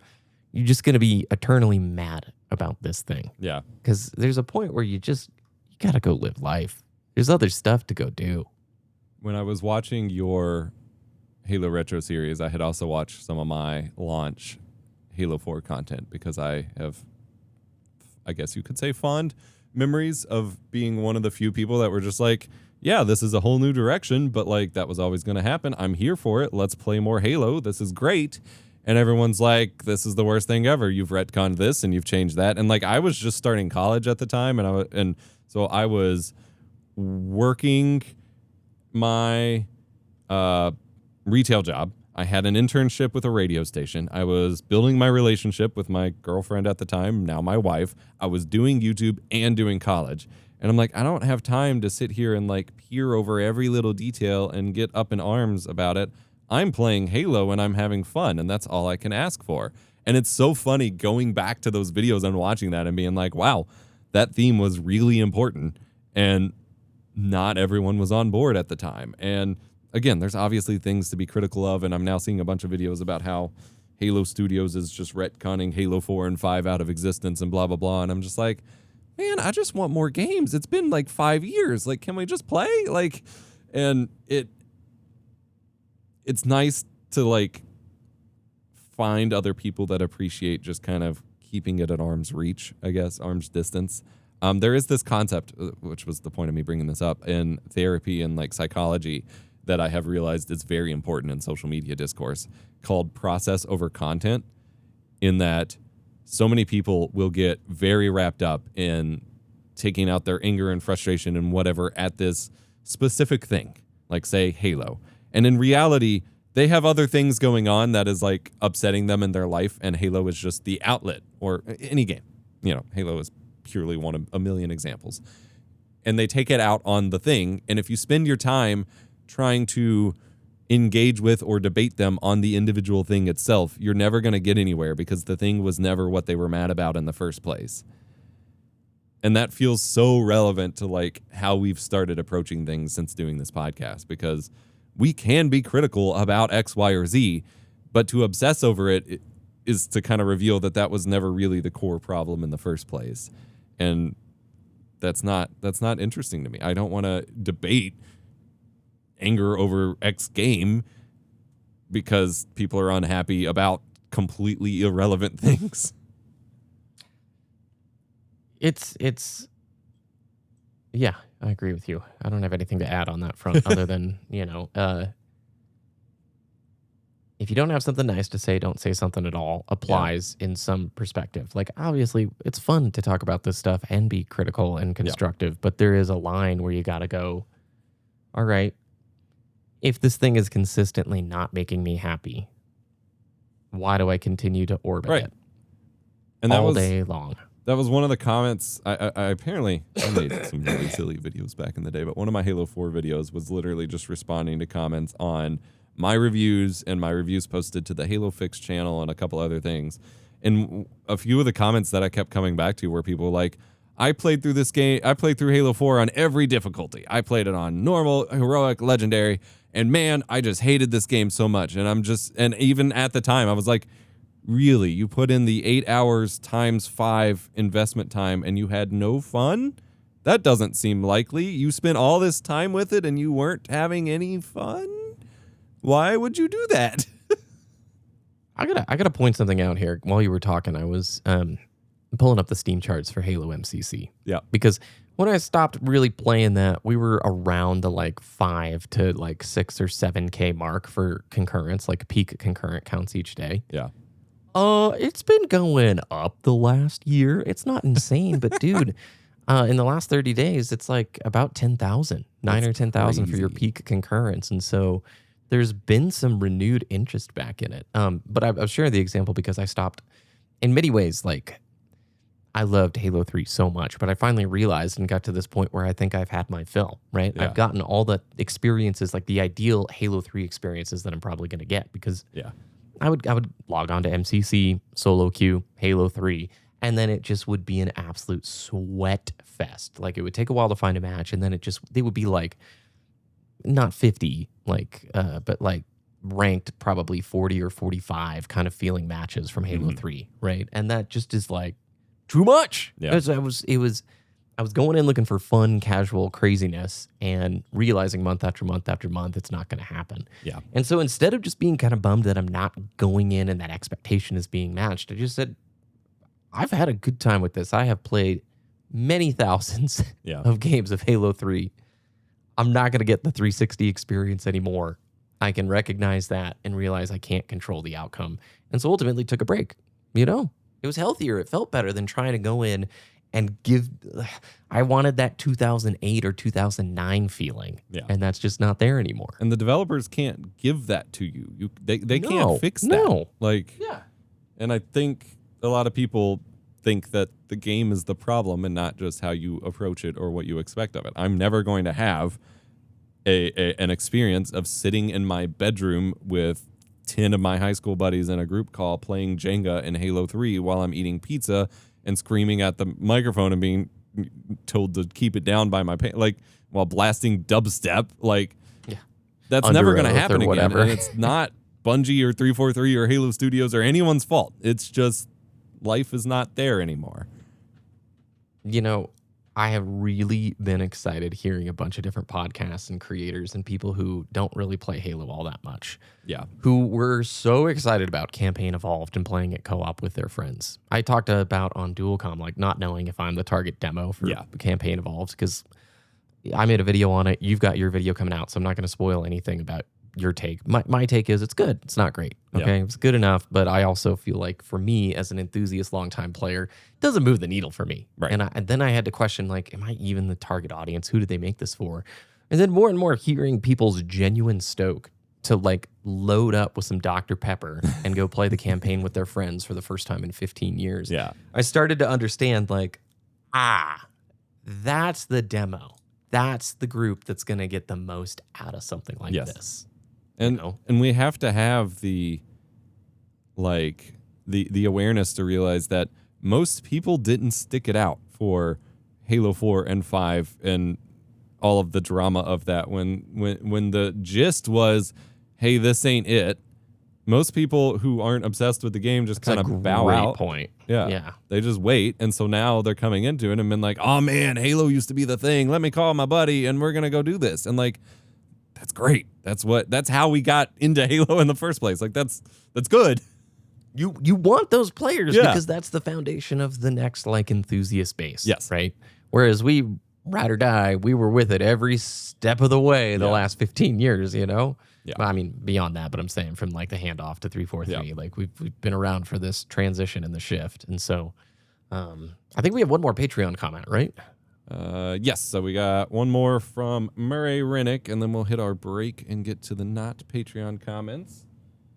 you're just going to be eternally mad about this thing? Yeah. Because there's a point where you got to go live life. There's other stuff to go do. When I was watching your Halo Retro series, I had also watched some of my launch Halo 4 content, because I have, I guess you could say, fond memories of being one of the few people that were just like, yeah, this is a whole new direction, but like that was always going to happen. I'm here for it. Let's play more Halo. This is great. And everyone's like, this is the worst thing ever. You've retconned this and you've changed that. And like, I was just starting college at the time, and so I was working my retail job. I had an internship with a radio station. I was building my relationship with my girlfriend at the time, now my wife. I was doing YouTube and doing college. And I'm like, I don't have time to sit here and like peer over every little detail and get up in arms about it. I'm playing Halo and I'm having fun, and that's all I can ask for. And it's so funny going back to those videos and watching that and being like, wow, that theme was really important, and not everyone was on board at the time. And again, there's obviously things to be critical of, and I'm now seeing a bunch of videos about how Halo Studios is just retconning Halo 4 and 5 out of existence and blah, blah, blah. And I'm just like, man, I just want more games. It's been like 5 years. Like, can we just play? Like, and it's nice to like find other people that appreciate just kind of keeping it at arm's reach, I guess, arm's distance. There is this concept, which was the point of me bringing this up, in therapy and like psychology, that I have realized is very important in social media discourse, called process over content, in that so many people will get very wrapped up in taking out their anger and frustration and whatever at this specific thing, like say Halo. And in reality, they have other things going on that is like upsetting them in their life, and Halo is just the outlet, or any game. You know, Halo is purely one of a million examples. And they take it out on the thing, and if you spend your time trying to engage with or debate them on the individual thing itself, you're never going to get anywhere, because the thing was never what they were mad about in the first place. And that feels so relevant to like how we've started approaching things since doing this podcast, because we can be critical about X, Y, or Z, but to obsess over it is to kind of reveal that that was never really the core problem in the first place. And that's not interesting to me. I don't want to debate anger over X game because people are unhappy about completely irrelevant things. Yeah, I agree with you. I don't have anything to add on that front other than, if you don't have something nice to say, don't say something at all applies in some perspective. Like, obviously, it's fun to talk about this stuff and be critical and constructive, but there is a line where you got to go, all right, if this thing is consistently not making me happy, why do I continue to orbit it and that all was, day long? That was one of the comments. I apparently made some really silly videos back in the day, but one of my Halo 4 videos was literally just responding to comments on my reviews and my reviews posted to the Halo Fix channel and a couple other things. And a few of the comments that I kept coming back to were people like, I played through this game. I played through Halo 4 on every difficulty. I played it on normal, heroic, legendary, and man, I just hated this game so much. And even at the time, I was like, really? You put in the 8 hours times 5 investment time and you had no fun? That doesn't seem likely. You spent all this time with it and you weren't having any fun? Why would you do that? I gotta point something out here. While you were talking, I was pulling up the Steam charts for Halo MCC. Yeah. Because when I stopped really playing that, we were around the like 5 to like 6 or 7K mark for concurrence, like peak concurrent counts each day. Yeah. It's been going up the last year. It's not insane, but dude, in the last 30 days, it's like about 10,000, 9 or 10,000 for your peak concurrence. And so there's been some renewed interest back in it. But I was sharing the example because I stopped in many ways. Like, I loved Halo 3 so much, but I finally realized and got to this point where I think I've had my fill, right? Yeah. I've gotten all the experiences, like the ideal Halo 3 experiences that I'm probably going to get, because I would log on to MCC, solo queue, Halo 3, and then it just would be an absolute sweat fest. Like, it would take a while to find a match, and then they would be like, not 50, but like ranked probably 40 or 45 kind of feeling matches from Halo 3, right? And that just is like too much. Yeah. I was going in looking for fun, casual craziness and realizing month after month after month it's not going to happen. Yeah. And so instead of just being kind of bummed that I'm not going in and that expectation is being matched, I just said, I've had a good time with this. I have played many thousands of games of Halo 3. I'm not going to get the 360 experience anymore. I can recognize that and realize I can't control the outcome. And so ultimately took a break. It was healthier. It felt better than trying to go in and I wanted that 2008 or 2009 feeling. Yeah. And that's just not there anymore. And the developers can't give that to you. They can't fix that. No. And I think a lot of people think that the game is the problem and not just how you approach it or what you expect of it. I'm never going to have an experience of sitting in my bedroom with 10 of my high school buddies in a group call playing Jenga in Halo 3 while I'm eating pizza and screaming at the microphone and being told to keep it down by my like while blasting dubstep. Like, that's Under never going to Oath happen or again. whatever. And it's not Bungie or 343 or Halo Studios or anyone's fault. It's just life is not there anymore. You know, I have really been excited hearing a bunch of different podcasts and creators and people who don't really play Halo all that much. Yeah. Who were so excited about Campaign Evolved and playing it co-op with their friends. I talked about on Dual Comm, like not knowing if I'm the target demo for Campaign Evolved because I made a video on it. You've got your video coming out, so I'm not going to spoil anything about your take. My take is it's good. It's not great. Okay. It's good enough. But I also feel like for me as an enthusiast, longtime player, it doesn't move the needle for me. Right. And then I had to question, like, am I even the target audience? Who did they make this for? And then more and more hearing people's genuine stoke to like load up with some Dr. Pepper and go play the campaign with their friends for the first time in 15 years. Yeah. I started to understand like, that's the demo. That's the group that's going to get the most out of something like this. And and we have to have the awareness to realize that most people didn't stick it out for Halo 4 and 5 and all of the drama of that. When the gist was, hey, this ain't it. Most people who aren't obsessed with the game just kind of bow out. Point. Yeah. They just wait. And so now they're coming into it and been like, oh man, Halo used to be the thing. Let me call my buddy and we're going to go do this. And like, that's great. That's how we got into Halo in the first place. Like that's good. You want those players because that's the foundation of the next like enthusiast base. Yes. Right. Whereas we ride or die, we were with it every step of the way the last 15 years, you know? Yeah. I mean, beyond that, but I'm saying from like the handoff to 343, like we've been around for this transition and the shift. And so I think we have one more Patreon comment, right? Yes. So we got one more from Murray Rennick, and then we'll hit our break and get to the not Patreon comments.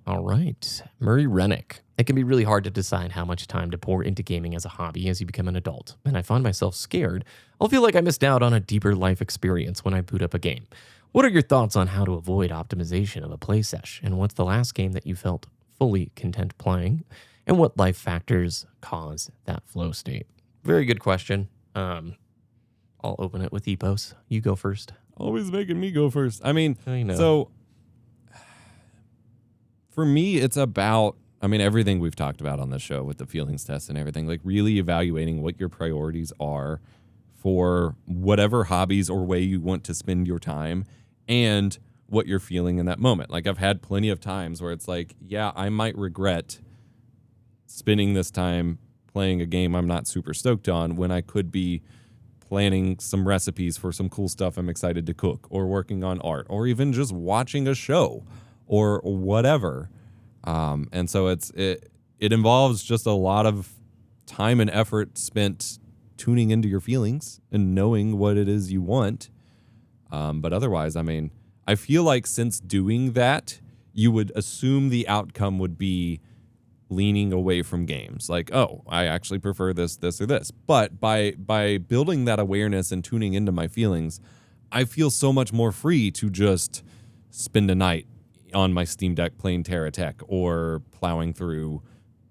All right. Murray Rennick. It can be really hard to decide how much time to pour into gaming as a hobby as you become an adult, and I find myself scared I'll feel like I missed out on a deeper life experience when I boot up a game. What are your thoughts on how to avoid optimization of a play sesh, and what's the last game that you felt fully content playing, and what life factors cause that flow state? Very good question. I'll open it with Epos. You go first. Always making me go first. I mean, I know. So for me, it's about, everything we've talked about on the show with the feelings test and everything, like really evaluating what your priorities are for whatever hobbies or way you want to spend your time and what you're feeling in that moment. Like I've had plenty of times where it's like, yeah, I might regret spending this time playing a game I'm not super stoked on when I could be planning some recipes for some cool stuff I'm excited to cook, or working on art, or even just watching a show or whatever. And so it involves just a lot of time and effort spent tuning into your feelings and knowing what it is you want. But otherwise, I feel like since doing that, you would assume the outcome would be leaning away from games. Like, oh, I actually prefer this, or this. But by building that awareness and tuning into my feelings, I feel so much more free to just spend a night on my Steam Deck playing Terra Tech or plowing through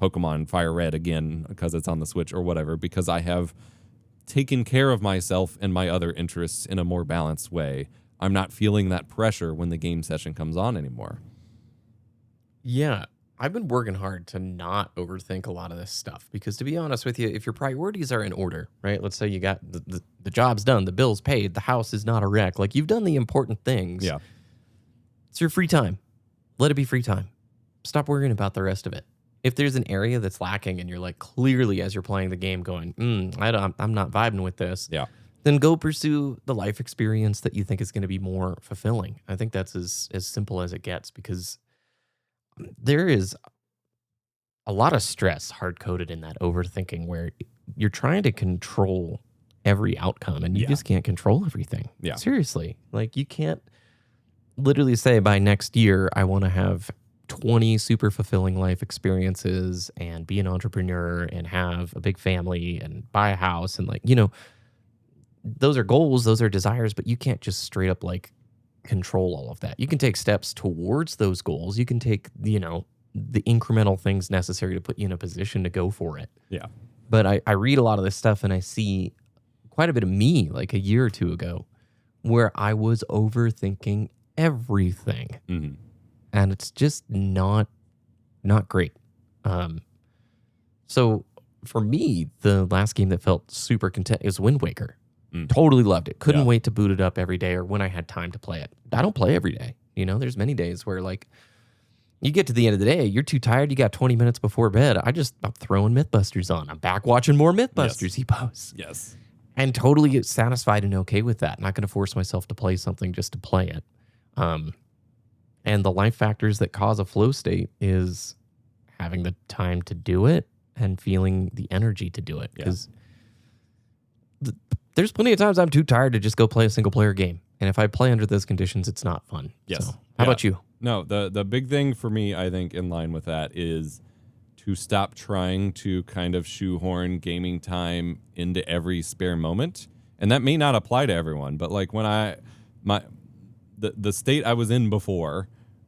Pokemon Fire Red again because it's on the Switch or whatever, because I have taken care of myself and my other interests in a more balanced way. I'm not feeling that pressure when the game session comes on anymore. Yeah. I've been working hard to not overthink a lot of this stuff because, to be honest with you, if your priorities are in order, right? Let's say you got the job's done, the bill's paid, the house is not a wreck. Like, you've done the important things. Yeah. It's your free time. Let it be free time. Stop worrying about the rest of it. If there's an area that's lacking and you're like clearly as you're playing the game going, I'm not vibing with this. Yeah. Then go pursue the life experience that you think is going to be more fulfilling. I think that's as simple as it gets, because there is a lot of stress hard-coded in that overthinking where you're trying to control every outcome and you just can't control everything. Yeah. Seriously. Like, you can't literally say by next year, I want to have 20 super fulfilling life experiences and be an entrepreneur and have a big family and buy a house. And those are goals, those are desires, but you can't just straight up like control all of that. You can take steps towards those goals. You can take, the incremental things necessary to put you in a position to go for it. Yeah. But I read a lot of this stuff and I see quite a bit of me like a year or two ago where I was overthinking everything. Mm-hmm. And it's just not great. So for me, the last game that felt super content is Wind Waker. Totally loved it. Couldn't wait to boot it up every day or when I had time to play it. I don't play every day. There's many days where like you get to the end of the day, you're too tired. You got 20 minutes before bed. I'm throwing Mythbusters on. I'm back watching more Mythbusters he posts. Yes. And totally get satisfied and okay with that. Not going to force myself to play something just to play it. And the life factors that cause a flow state is having the time to do it and feeling the energy to do it. Because there's plenty of times I'm too tired to just go play a single player game. And if I play under those conditions, it's not fun. Yes. So, how about you? No, the big thing for me, I think, in line with that is to stop trying to kind of shoehorn gaming time into every spare moment. And that may not apply to everyone, but like when the state I was in before,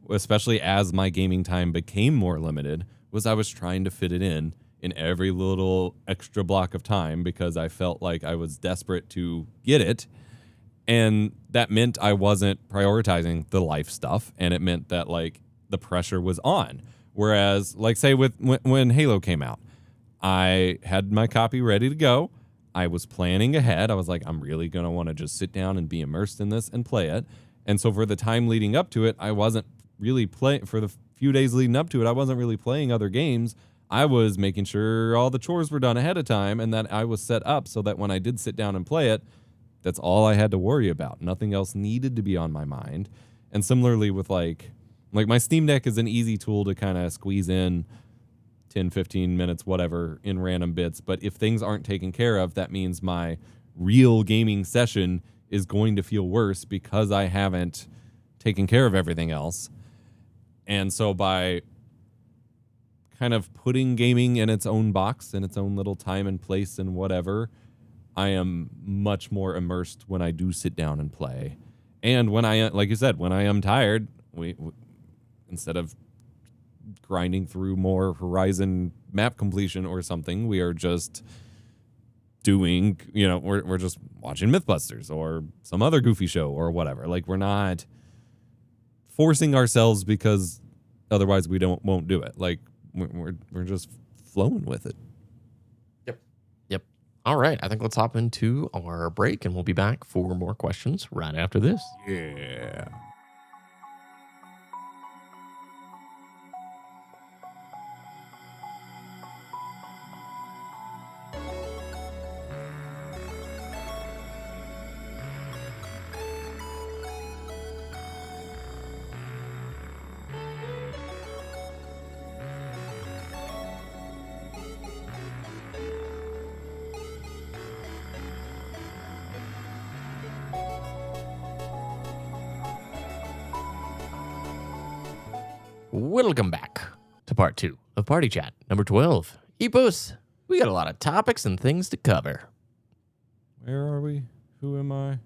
especially as my gaming time became more limited, was I was trying to fit it in every little extra block of time because I felt like I was desperate to get it. And that meant I wasn't prioritizing the life stuff, and it meant that like the pressure was on. Whereas, like say when Halo came out, I had my copy ready to go. I was planning ahead. I was like, I'm really gonna want to just sit down and be immersed in this and play it. And so for the time leading up to it, I wasn't really playing. For the few days leading up to it, I wasn't really playing other games. I was making sure all the chores were done ahead of time and that I was set up so that when I did sit down and play it, that's all I had to worry about. Nothing else needed to be on my mind. And similarly with like my Steam Deck is an easy tool to kind of squeeze in 10, 15 minutes, whatever, in random bits. But if things aren't taken care of, that means my real gaming session is going to feel worse because I haven't taken care of everything else. And so by kind of putting gaming in its own box, in its own little time and place and whatever, I am much more immersed when I do sit down and play. And when I, like you said, when I am tired, we instead of grinding through more Horizon map completion or something, we are just doing, we're just watching Mythbusters or some other goofy show or whatever. Like we're not forcing ourselves because otherwise we won't do it. Like we're just flowing with it. Yep. All right. I think let's hop into our break and we'll be back for more questions right after this. Yeah. Welcome back to part 2 of Party Chat, number 12. Epos, we got a lot of topics and things to cover. Where are we? Who am I?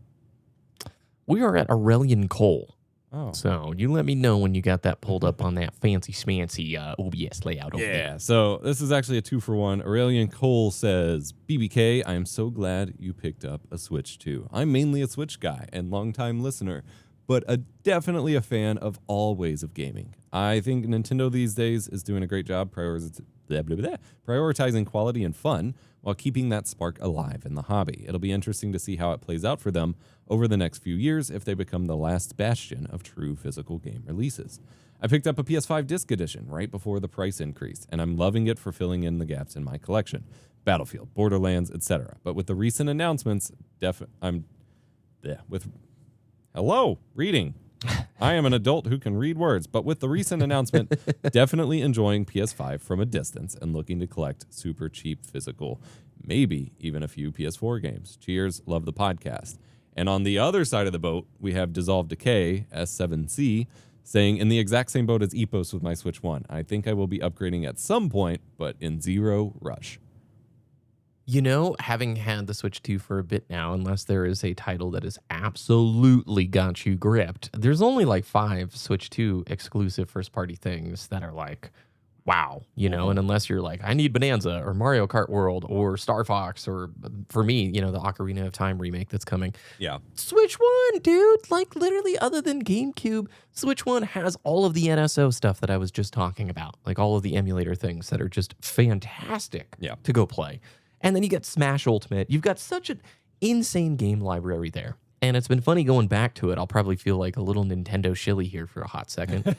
We are at Aurelian Cole. Oh. So you let me know when you got that pulled up on that fancy schmancy OBS layout over there. Yeah, so this is actually a 2-for-1. Aurelian Cole says, BBK, I am so glad you picked up a Switch too. I'm mainly a Switch guy and longtime listener, but definitely a fan of all ways of gaming. I think Nintendo these days is doing a great job prioritizing quality and fun while keeping that spark alive in the hobby. It'll be interesting to see how it plays out for them over the next few years if they become the last bastion of true physical game releases. I picked up a PS5 disc edition right before the price increase, and I'm loving it for filling in the gaps in my collection. Battlefield, Borderlands, etc. But with the recent announcements, Hello, reading. I am an adult who can read words, but with the recent announcement, definitely enjoying PS5 from a distance and looking to collect super cheap physical, maybe even a few PS4 games. Cheers, love the podcast. And on the other side of the boat, we have Dissolve Decay, S7C, saying, in the exact same boat as Epos with my Switch 1. I think I will be upgrading at some point, but in zero rush. You know, having had the Switch 2 for a bit now, unless there is a title that has absolutely got you gripped, there's only like 5 Switch 2 exclusive first party things that are like, wow, you know, and unless you're like, I need Bonanza or Mario Kart World or Star Fox or for me, you know, the Ocarina of Time remake that's coming. Yeah. Switch 1, dude, like literally other than GameCube, Switch 1 has all of the NSO stuff that I was just talking about, like all of the emulator things that are just fantastic to go play. And then you got Smash Ultimate. You've got such an insane game library there. And it's been funny going back to it. I'll probably feel like a little Nintendo shilly here for a hot second.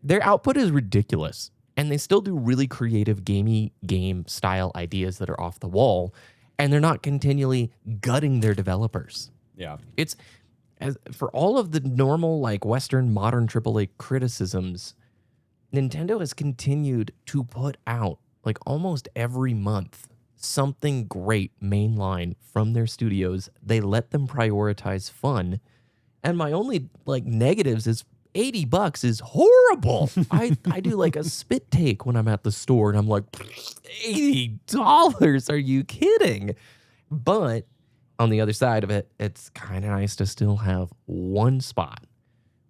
Their output is ridiculous. And they still do really creative gamey game style ideas that are off the wall. And they're not continually gutting their developers. Yeah. It's for all of the normal, like Western modern AAA criticisms, Nintendo has continued to put out like almost every month something great mainline from their studios. They let them prioritize fun. And my only like negatives is $80 is horrible. I do like a spit take when I'm at the store and I'm like, $80? Are you kidding? But on the other side of it, it's kind of nice to still have one spot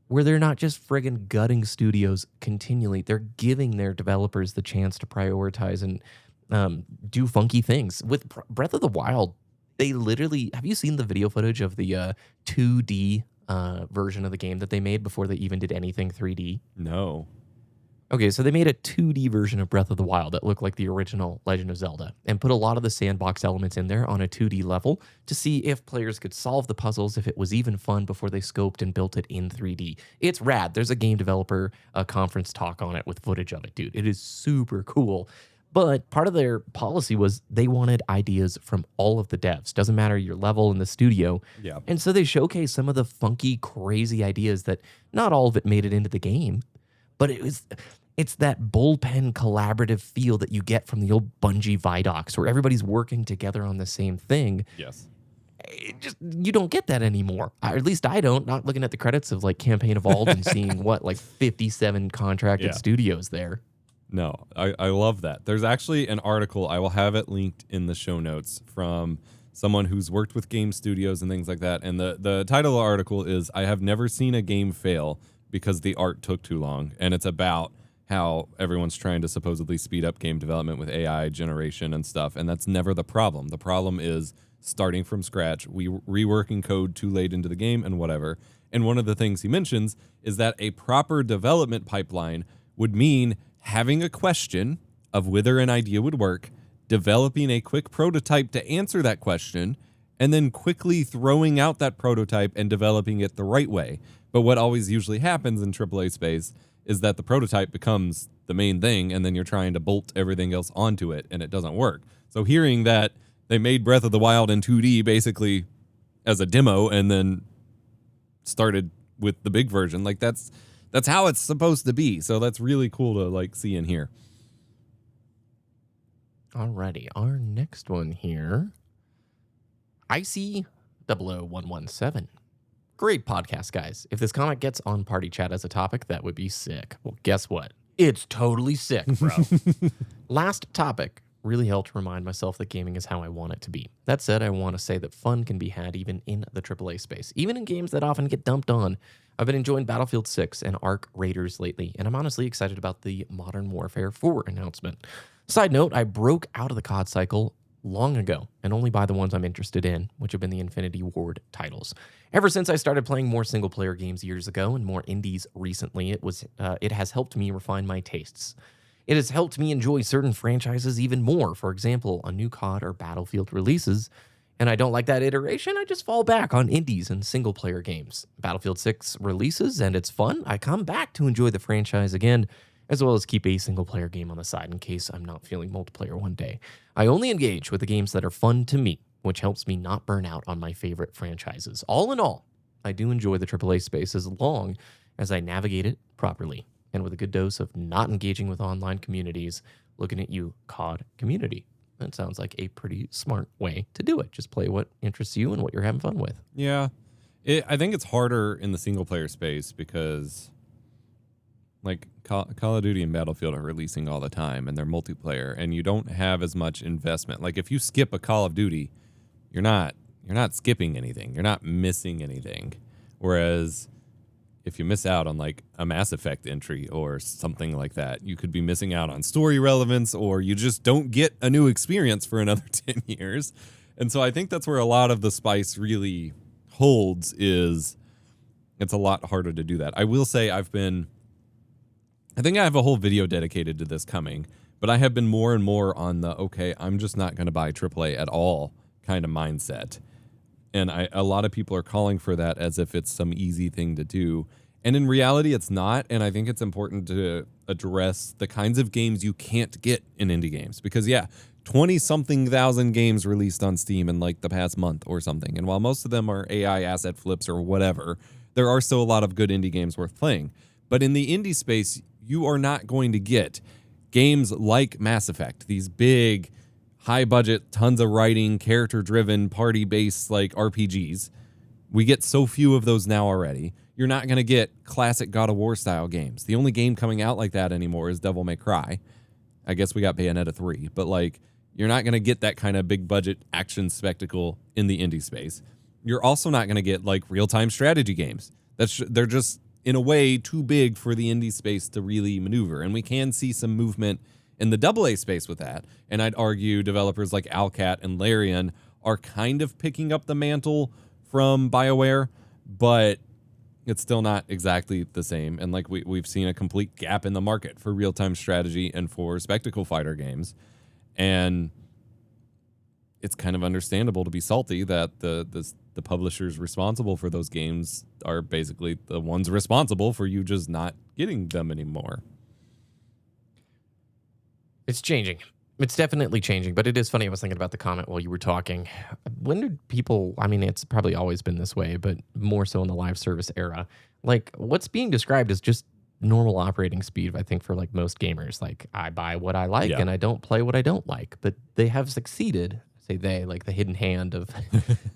where they're not just friggin' gutting studios continually. They're giving their developers the chance to prioritize and do funky things. With Breath of the Wild, they literally... Have you seen the video footage of the 2D version of the game that they made before they even did anything 3D? No. Okay, so they made a 2D version of Breath of the Wild that looked like the original Legend of Zelda and put a lot of the sandbox elements in there on a 2D level to see if players could solve the puzzles, if it was even fun before they scoped and built it in 3D. It's rad. There's a game developer conference talk on it with footage of it, dude. It is super cool. But part of their policy was they wanted ideas from all of the devs. Doesn't matter your level in the studio. Yeah. And so they showcased some of the funky, crazy ideas that not all of it made it into the game. But it's that bullpen collaborative feel that you get from the old Bungie Vidocs where everybody's working together on the same thing. Yes. You don't get that anymore. Or at least I don't. Not looking at the credits of like Campaign Evolved and seeing like 57 contracted studios there. No, I love that. There's actually an article, I will have it linked in the show notes, from someone who's worked with game studios and things like that. And the title of the article is, I have never seen a game fail because the art took too long. And it's about how everyone's trying to supposedly speed up game development with AI generation and stuff. And that's never the problem. The problem is starting from scratch, reworking code too late into the game and whatever. And one of the things he mentions is that a proper development pipeline would mean having a question of whether an idea would work, developing a quick prototype to answer that question, and then quickly throwing out that prototype and developing it the right way. But what always usually happens in AAA space is that the prototype becomes the main thing, and then you're trying to bolt everything else onto it, and it doesn't work. So hearing that they made Breath of the Wild in 2D basically as a demo and then started with the big version, like that's how it's supposed to be. So that's really cool to like see and hear. Alrighty, our next one here. Icy 00117. Great podcast, guys. If this comic gets on Party Chat as a topic, that would be sick. Well, guess what? It's totally sick, bro. Last topic really helped remind myself that gaming is how I want it to be. That said, I want to say that fun can be had even in the AAA space, even in games that often get dumped on. I've been enjoying Battlefield 6 and Ark Raiders lately, and I'm honestly excited about the Modern Warfare 4 announcement. Side note, I broke out of the COD cycle long ago, and only buy the ones I'm interested in, which have been the Infinity Ward titles. Ever since I started playing more single-player games years ago and more indies recently, it has helped me refine my tastes. It has helped me enjoy certain franchises even more. For example, a new COD or Battlefield releases, and I don't like that iteration, I just fall back on indies and single-player games. Battlefield 6 releases, and it's fun. I come back to enjoy the franchise again, as well as keep a single-player game on the side in case I'm not feeling multiplayer one day. I only engage with the games that are fun to me, which helps me not burn out on my favorite franchises. All in all, I do enjoy the AAA space as long as I navigate it properly, and with a good dose of not engaging with online communities. Looking at you, COD community. That sounds like a pretty smart way to do it. Just play what interests you and what you're having fun with. Yeah. I think it's harder in the single-player space because like Call of Duty and Battlefield are releasing all the time, and they're multiplayer, and you don't have as much investment. Like if you skip a Call of Duty, you're not skipping anything. You're not missing anything. Whereas if you miss out on like a Mass Effect entry or something like that, you could be missing out on story relevance, or you just don't get a new experience for another 10 years. And so I think that's where a lot of the spice really holds, is it's a lot harder to do that. I will say I think I have a whole video dedicated to this coming, but I have been more and more on the, okay, I'm just not going to buy AAA at all kind of mindset. And a lot of people are calling for that as if it's some easy thing to do. And in reality, it's not. And I think it's important to address the kinds of games you can't get in indie games. Because, 20-something thousand games released on Steam in like the past month or something. And while most of them are AI asset flips or whatever, there are still a lot of good indie games worth playing. But in the indie space, you are not going to get games like Mass Effect, these big, high budget, tons of writing, character driven, party based like RPGs. We get so few of those now already. You're not going to get classic God of War style games. The only game coming out like that anymore is Devil May Cry. I guess we got Bayonetta 3, but like you're not going to get that kind of big budget action spectacle in the indie space. You're also not going to get like real-time strategy games. They're just in a way too big for the indie space to really maneuver. And we can see some movement in the AA space with that. And I'd argue developers like Alcat and Larian are kind of picking up the mantle from BioWare, but it's still not exactly the same. And like we've seen a complete gap in the market for real-time strategy and for spectacle fighter games. And it's kind of understandable to be salty that the publishers responsible for those games are basically the ones responsible for you just not getting them anymore. It's changing. It's definitely changing, but it is funny. I was thinking about the comment while you were talking. When did people, I mean, it's probably always been this way, but more so in the live service era, like what's being described as just normal operating speed, I think, for like most gamers. Like I buy what I like and I don't play what I don't like, but they have succeeded. Say they, like the hidden hand of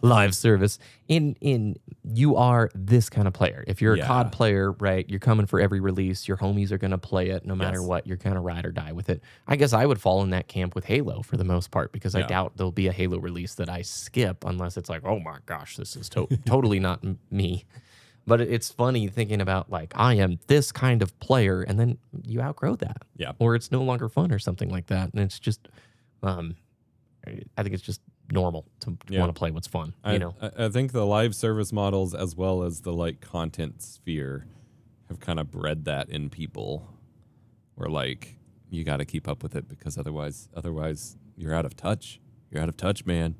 live service, in you are this kind of player. If you're a COD player, right, you're coming for every release, your homies are going to play it no matter what, you're kind of ride or die with it. I guess I would fall in that camp with Halo for the most part, because I doubt there'll be a Halo release that I skip unless it's like, oh my gosh, this is totally not me. But it's funny thinking about like, I am this kind of player, and then you outgrow that. Yeah. Or it's no longer fun or something like that. And it's just, I think it's just normal to want to play what's fun. I think the live service models as well as the like content sphere have kind of bred that in people, where like you got to keep up with it, because otherwise you're out of touch. You're out of touch, man.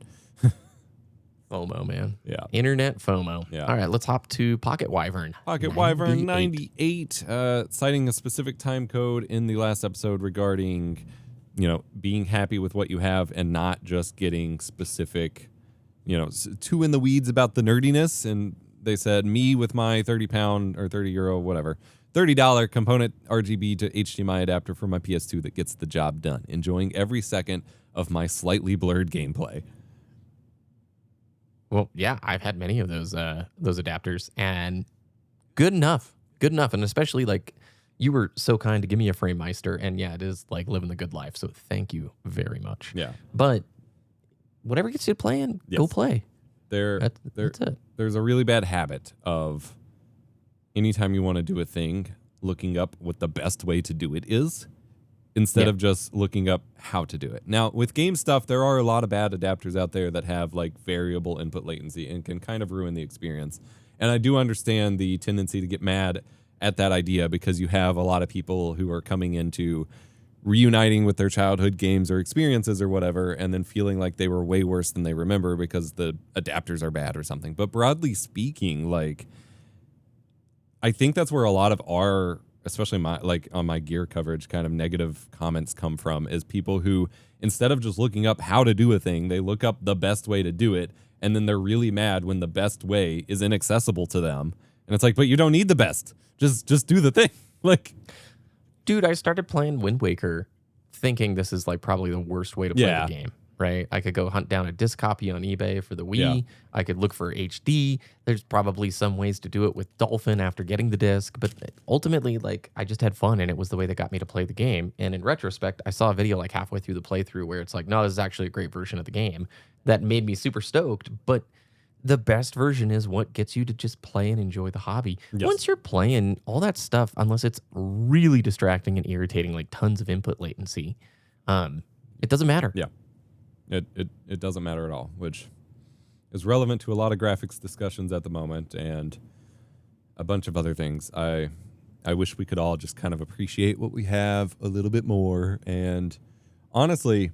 FOMO, man. Yeah. Internet FOMO. Yeah. All right, let's hop to Pocket Wyvern. Pocket Wyvern 98, citing a specific time code in the last episode regarding, being happy with what you have and not just getting specific, too in the weeds about the nerdiness. And they said, me with my 30-pound or 30 euro, whatever, $30 component RGB to HDMI adapter for my PS2 that gets the job done. Enjoying every second of my slightly blurred gameplay. Well, yeah, I've had many of those adapters, and good enough. And especially like you were so kind to give me a Frame Meister, and yeah, it is like living the good life. So thank you very much. Yeah. But whatever gets you playing, go play. That's it. There's a really bad habit of anytime you want to do a thing, looking up what the best way to do it is, instead of just looking up how to do it. Now, with game stuff, there are a lot of bad adapters out there that have like variable input latency and can kind of ruin the experience. And I do understand the tendency to get mad at that idea, because you have a lot of people who are coming into reuniting with their childhood games or experiences or whatever, and then feeling like they were way worse than they remember because the adapters are bad or something. But broadly speaking, like, I think that's where a lot of our, especially my, like on my gear coverage, kind of negative comments come from, is people who, instead of just looking up how to do a thing, they look up the best way to do it, and then they're really mad when the best way is inaccessible to them. And it's like, but you don't need the best. Just do the thing. Like, dude, I started playing Wind Waker thinking this is like probably the worst way to play the game. right? I could go hunt down a disc copy on eBay for the Wii. Yeah. I could look for HD. There's probably some ways to do it with Dolphin after getting the disc, but ultimately, like, I just had fun, and it was the way that got me to play the game. And in retrospect, I saw a video like halfway through the playthrough where it's like, no, this is actually a great version of the game that made me super stoked. But the best version is what gets you to just play and enjoy the hobby. Yes. Once you're playing, all that stuff, unless it's really distracting and irritating, like tons of input latency, it doesn't matter. Yeah. It doesn't matter at all, which is relevant to a lot of graphics discussions at the moment and a bunch of other things. I wish we could all just kind of appreciate what we have a little bit more. And honestly,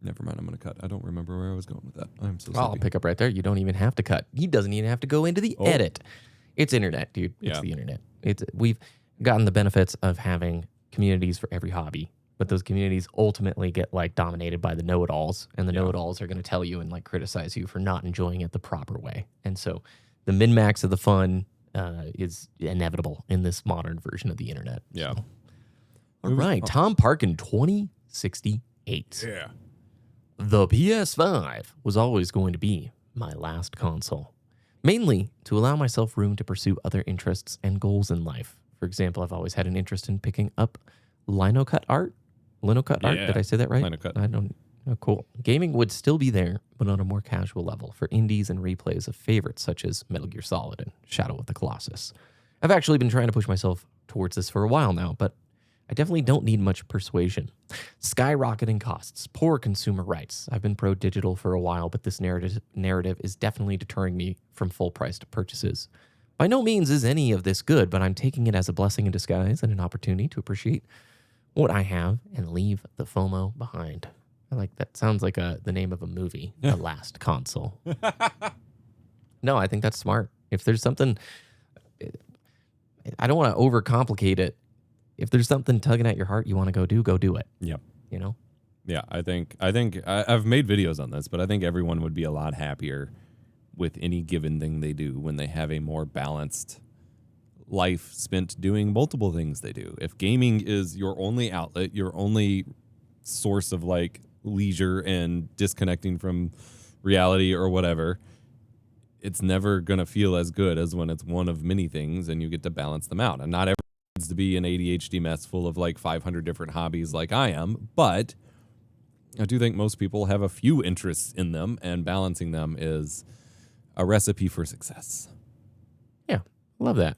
never mind, I'm going to cut. I don't remember where I was going with that. I'm so sorry. I'll pick up right there. You don't even have to cut. He doesn't even have to go into the edit. It's internet, dude. It's the internet. We've gotten the benefits of having communities for every hobby, but those communities ultimately get like dominated by the know-it-alls, and the know-it-alls are going to tell you and like criticize you for not enjoying it the proper way. And so the min-max of the fun is inevitable in this modern version of the internet. Yeah. So. All right. Tom Parkin 2068. Yeah. The PS5 was always going to be my last console, mainly to allow myself room to pursue other interests and goals in life. For example, I've always had an interest in picking up linocut art. Linocut art? Did I say that right? Linocut. I don't know. Cool. Gaming would still be there, but on a more casual level for indies and replays of favorites such as Metal Gear Solid and Shadow of the Colossus. I've actually been trying to push myself towards this for a while now, but I definitely don't need much persuasion. Skyrocketing costs, poor consumer rights. I've been pro-digital for a while, but this narrative is definitely deterring me from full-priced purchases. By no means is any of this good, but I'm taking it as a blessing in disguise and an opportunity to appreciate what I have and leave the FOMO behind. I like that. Sounds like the name of a movie, The Last Console. No, I think that's smart. If there's something, I don't want to overcomplicate it. If there's something tugging at your heart you want to go do it. Yep. You know? Yeah, I've made videos on this, but I think everyone would be a lot happier with any given thing they do when they have a more balanced life spent doing multiple things they do. If gaming is your only outlet, your only source of like leisure and disconnecting from reality or whatever, it's never going to feel as good as when it's one of many things and you get to balance them out. And not everyone needs to be an ADHD mess full of like 500 different hobbies like I am, but I do think most people have a few interests in them, and balancing them is a recipe for success. Yeah, love that.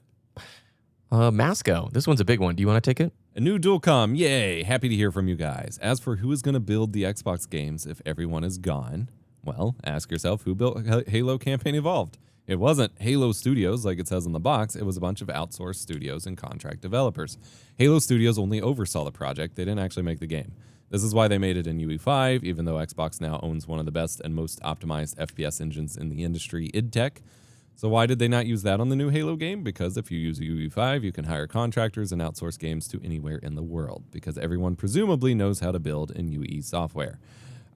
Masco, this one's a big one. Do you want to take it? A new Dual Comm, yay! Happy to hear from you guys. As for who is going to build the Xbox games if everyone is gone, well, ask yourself who built Halo Campaign Evolved. It wasn't Halo Studios like it says on the box. It was a bunch of outsourced studios and contract developers. Halo Studios only oversaw the project. They didn't actually make the game. This is why they made it in UE5, even though Xbox now owns one of the best and most optimized FPS engines in the industry, id Tech. So why did they not use that on the new Halo game? Because if you use UE5, you can hire contractors and outsource games to anywhere in the world, because everyone presumably knows how to build in UE software.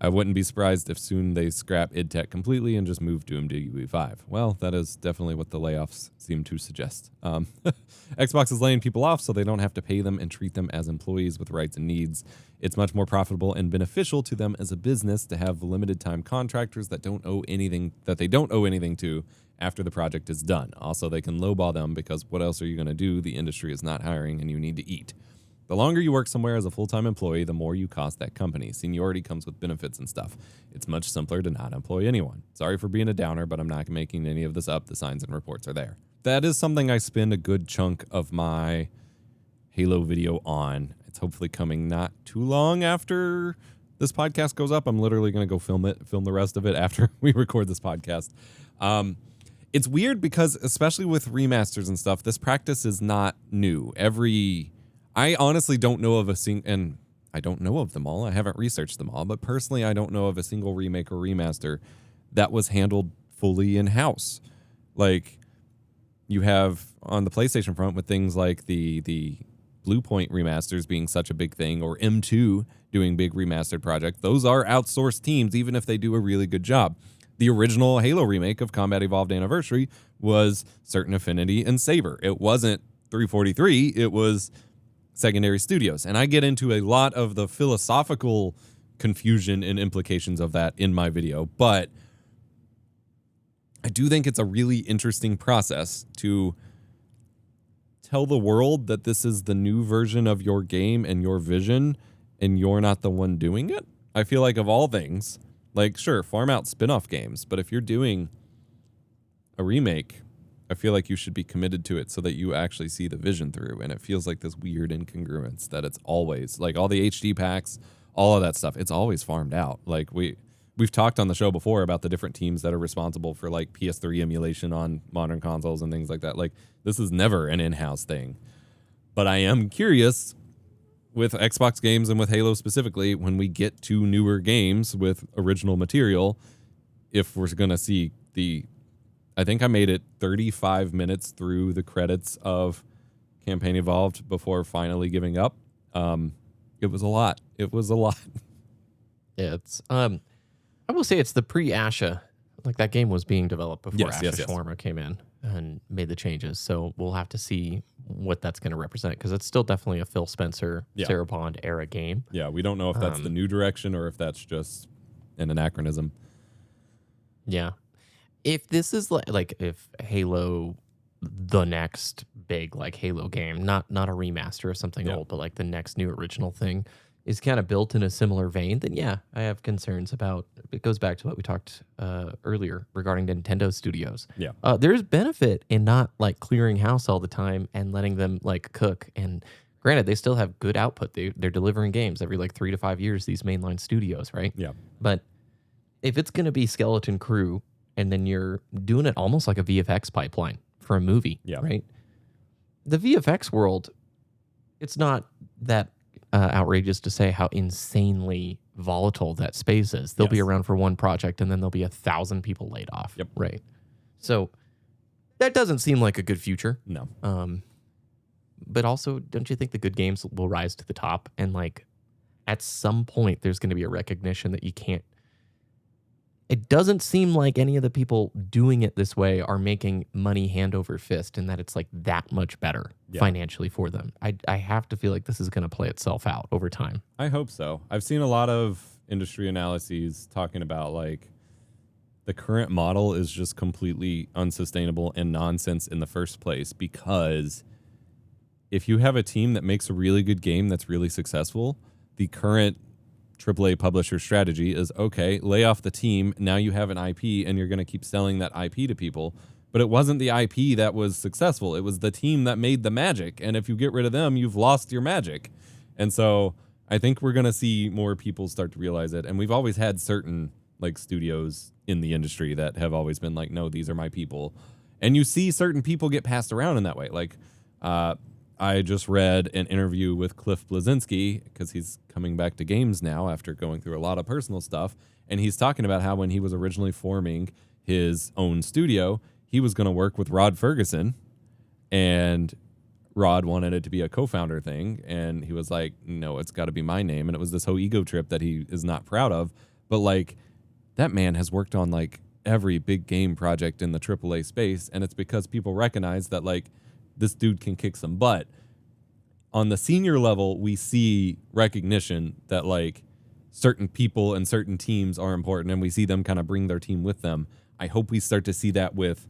I wouldn't be surprised if soon they scrap id Tech completely and just move Doom to UE5. Well, that is definitely what the layoffs seem to suggest. Xbox is laying people off so they don't have to pay them and treat them as employees with rights and needs. It's much more profitable and beneficial to them as a business to have limited time contractors that they don't owe anything to after the project is done. Also, they can lowball them because what else are you going to do? The industry is not hiring and you need to eat. The longer you work somewhere as a full-time employee, the more you cost that company. Seniority comes with benefits and stuff. It's much simpler to not employ anyone. Sorry for being a downer, but I'm not making any of this up. The signs and reports are there. That is something I spend a good chunk of my Halo video on. It's hopefully coming not too long after this podcast goes up. I'm literally going to go film the rest of it after we record this podcast. It's weird because, especially with remasters and stuff, this practice is not new. I honestly don't know of and I don't know of them all. I haven't researched them all, but personally, I don't know of a single remake or remaster that was handled fully in-house. Like you have on the PlayStation front with things like the Bluepoint remasters being such a big thing, or M2 doing big remastered projects. Those are outsourced teams, even if they do a really good job. The original Halo remake of Combat Evolved Anniversary was Certain Affinity and Saber. It wasn't 343. It was secondary studios. And I get into a lot of the philosophical confusion and implications of that in my video, but I do think it's a really interesting process to tell the world that this is the new version of your game and your vision, and you're not the one doing it. I feel like of all things, like, sure, farm out spin-off games, but if you're doing a remake, I feel like you should be committed to it so that you actually see the vision through. And it feels like this weird incongruence that it's always, like all the HD packs, all of that stuff, it's always farmed out. Like we've talked on the show before about the different teams that are responsible for like PS3 emulation on modern consoles and things like that. Like this is never an in-house thing. But I am curious with Xbox games and with Halo specifically, when we get to newer games with original material, if we're going to see I think I made it 35 minutes through the credits of Campaign Evolved before finally giving up. It was a lot. Yeah, it's I will say it's the pre-Asha. Like that game was being developed before Asha Shawarma came in and made the changes. So we'll have to see what that's going to represent because it's still definitely a Phil Spencer, Sarah Bond era game. Yeah, we don't know if that's the new direction or if that's just an anachronism. Yeah. If this is like if Halo, the next big like Halo game, not a remaster of something old, but like the next new original thing is kind of built in a similar vein, then yeah, I have concerns about. It goes back to what we talked earlier regarding Nintendo Studios. Yeah, there's benefit in not like clearing house all the time and letting them like cook. And granted, they still have good output. They're delivering games every like 3 to 5 years. These mainline studios, right? Yeah. But if it's going to be skeleton crew, and then you're doing it almost like a VFX pipeline for a movie, right? The VFX world, it's not that outrageous to say how insanely volatile that space is. They'll be around for one project, and then there'll be 1,000 people laid off, right? So that doesn't seem like a good future. No. But also, don't you think the good games will rise to the top? And like, at some point, there's going to be a recognition that you can't. It doesn't seem like any of the people doing it this way are making money hand over fist and that it's like that much better financially for them. I have to feel like this is going to play itself out over time. I hope so. I've seen a lot of industry analyses talking about like the current model is just completely unsustainable and nonsense in the first place, because if you have a team that makes a really good game that's really successful, the current AAA publisher strategy is, okay, lay off the team. Now you have an IP and you're going to keep selling that IP to people. But it wasn't the IP that was successful. It was the team that made the magic. And if you get rid of them, you've lost your magic. And so I think we're going to see more people start to realize it. And we've always had certain like studios in the industry that have always been like, no, these are my people. And you see certain people get passed around in that way. Like, I just read an interview with Cliff Bleszinski because he's coming back to games now after going through a lot of personal stuff. And he's talking about how when he was originally forming his own studio, he was going to work with Rod Ferguson, and Rod wanted it to be a co-founder thing. And he was like, no, it's got to be my name. And it was this whole ego trip that he is not proud of. But like, that man has worked on like every big game project in the AAA space. And it's because people recognize that like, this dude can kick some butt. On the senior level, we see recognition that like certain people and certain teams are important, and we see them kind of bring their team with them. I hope we start to see that with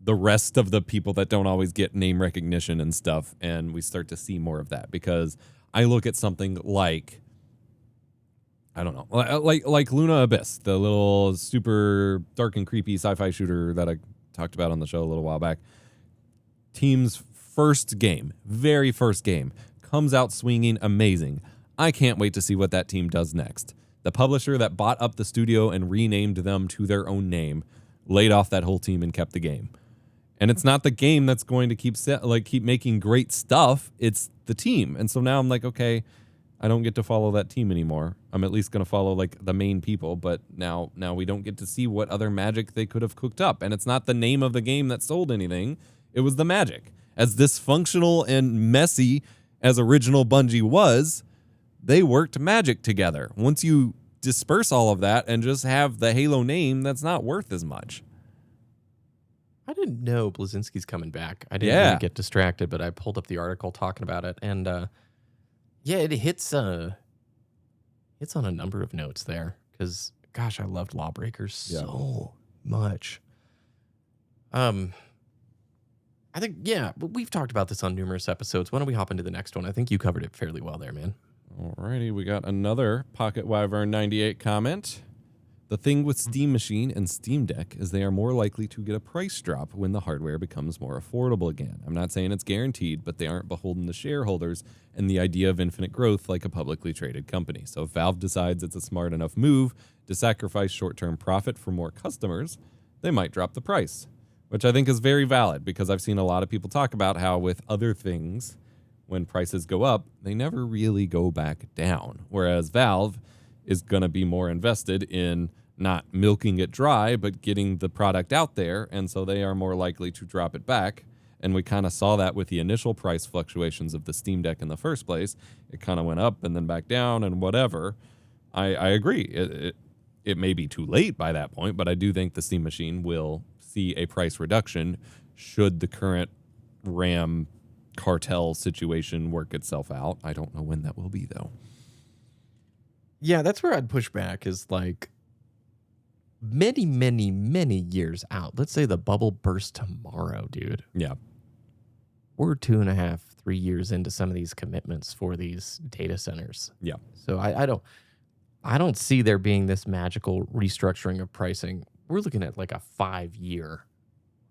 the rest of the people that don't always get name recognition and stuff, and we start to see more of that, because I look at something like, I don't know, like Luna Abyss, the little super dark and creepy sci-fi shooter that I talked about on the show a little while back. Team's first game, very first game, comes out swinging amazing. I can't wait to see what that team does next. The publisher that bought up the studio and renamed them to their own name laid off that whole team and kept the game. And it's not the game that's going to keep making great stuff. It's the team. And so now I'm like, okay, I don't get to follow that team anymore. I'm at least going to follow like the main people, but now we don't get to see what other magic they could have cooked up. And it's not the name of the game that sold anything. It was the magic. As dysfunctional and messy as original Bungie was, they worked magic together. Once you disperse all of that and just have the Halo name, that's not worth as much. I didn't know Blazinski's coming back. I didn't Yeah. really get distracted, but I pulled up the article talking about it, and yeah, it hits on a number of notes there because, gosh, I loved Lawbreakers so much. I think, yeah, but we've talked about this on numerous episodes. Why don't we hop into the next one? I think you covered it fairly well there, man. Alrighty, we got another Pocket Wyvern 98 comment. The thing with Steam Machine and Steam Deck is they are more likely to get a price drop when the hardware becomes more affordable again. I'm not saying it's guaranteed, but they aren't beholden to shareholders and the idea of infinite growth like a publicly traded company. So if Valve decides it's a smart enough move to sacrifice short-term profit for more customers, they might drop the price, which I think is very valid because I've seen a lot of people talk about how with other things, when prices go up, they never really go back down. Whereas Valve is going to be more invested in not milking it dry, but getting the product out there. And so they are more likely to drop it back. And we kind of saw that with the initial price fluctuations of the Steam Deck in the first place. It kind of went up and then back down and whatever. I agree. It may be too late by that point, but I do think the Steam Machine will see a price reduction should the current RAM cartel situation work itself out. I don't know when that will be, though. Yeah, that's where I'd push back is like many, many, many years out. Let's say the bubble bursts tomorrow, dude. Yeah. We're 2.5, 3 years into some of these commitments for these data centers. Yeah. So I don't see there being this magical restructuring of pricing. We're looking at like a 5-year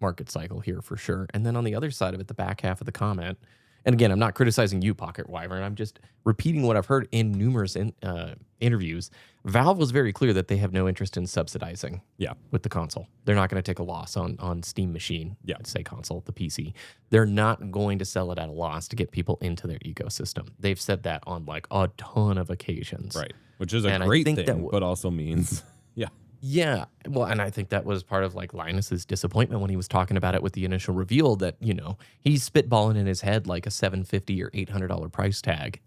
market cycle here for sure. And then on the other side of it, the back half of the comment, and again, I'm not criticizing you, Pocket Wyvern. I'm just repeating what I've heard in numerous interviews. Valve was very clear that they have no interest in subsidizing with the console. They're not going to take a loss on Steam Machine, say console, the PC. They're not going to sell it at a loss to get people into their ecosystem. They've said that on like a ton of occasions. Right. Which is a great thing, but also means, Yeah, well, and I think that was part of like Linus's disappointment when he was talking about it with the initial reveal that, you know, he's spitballing in his head like a $750 or $800 price tag.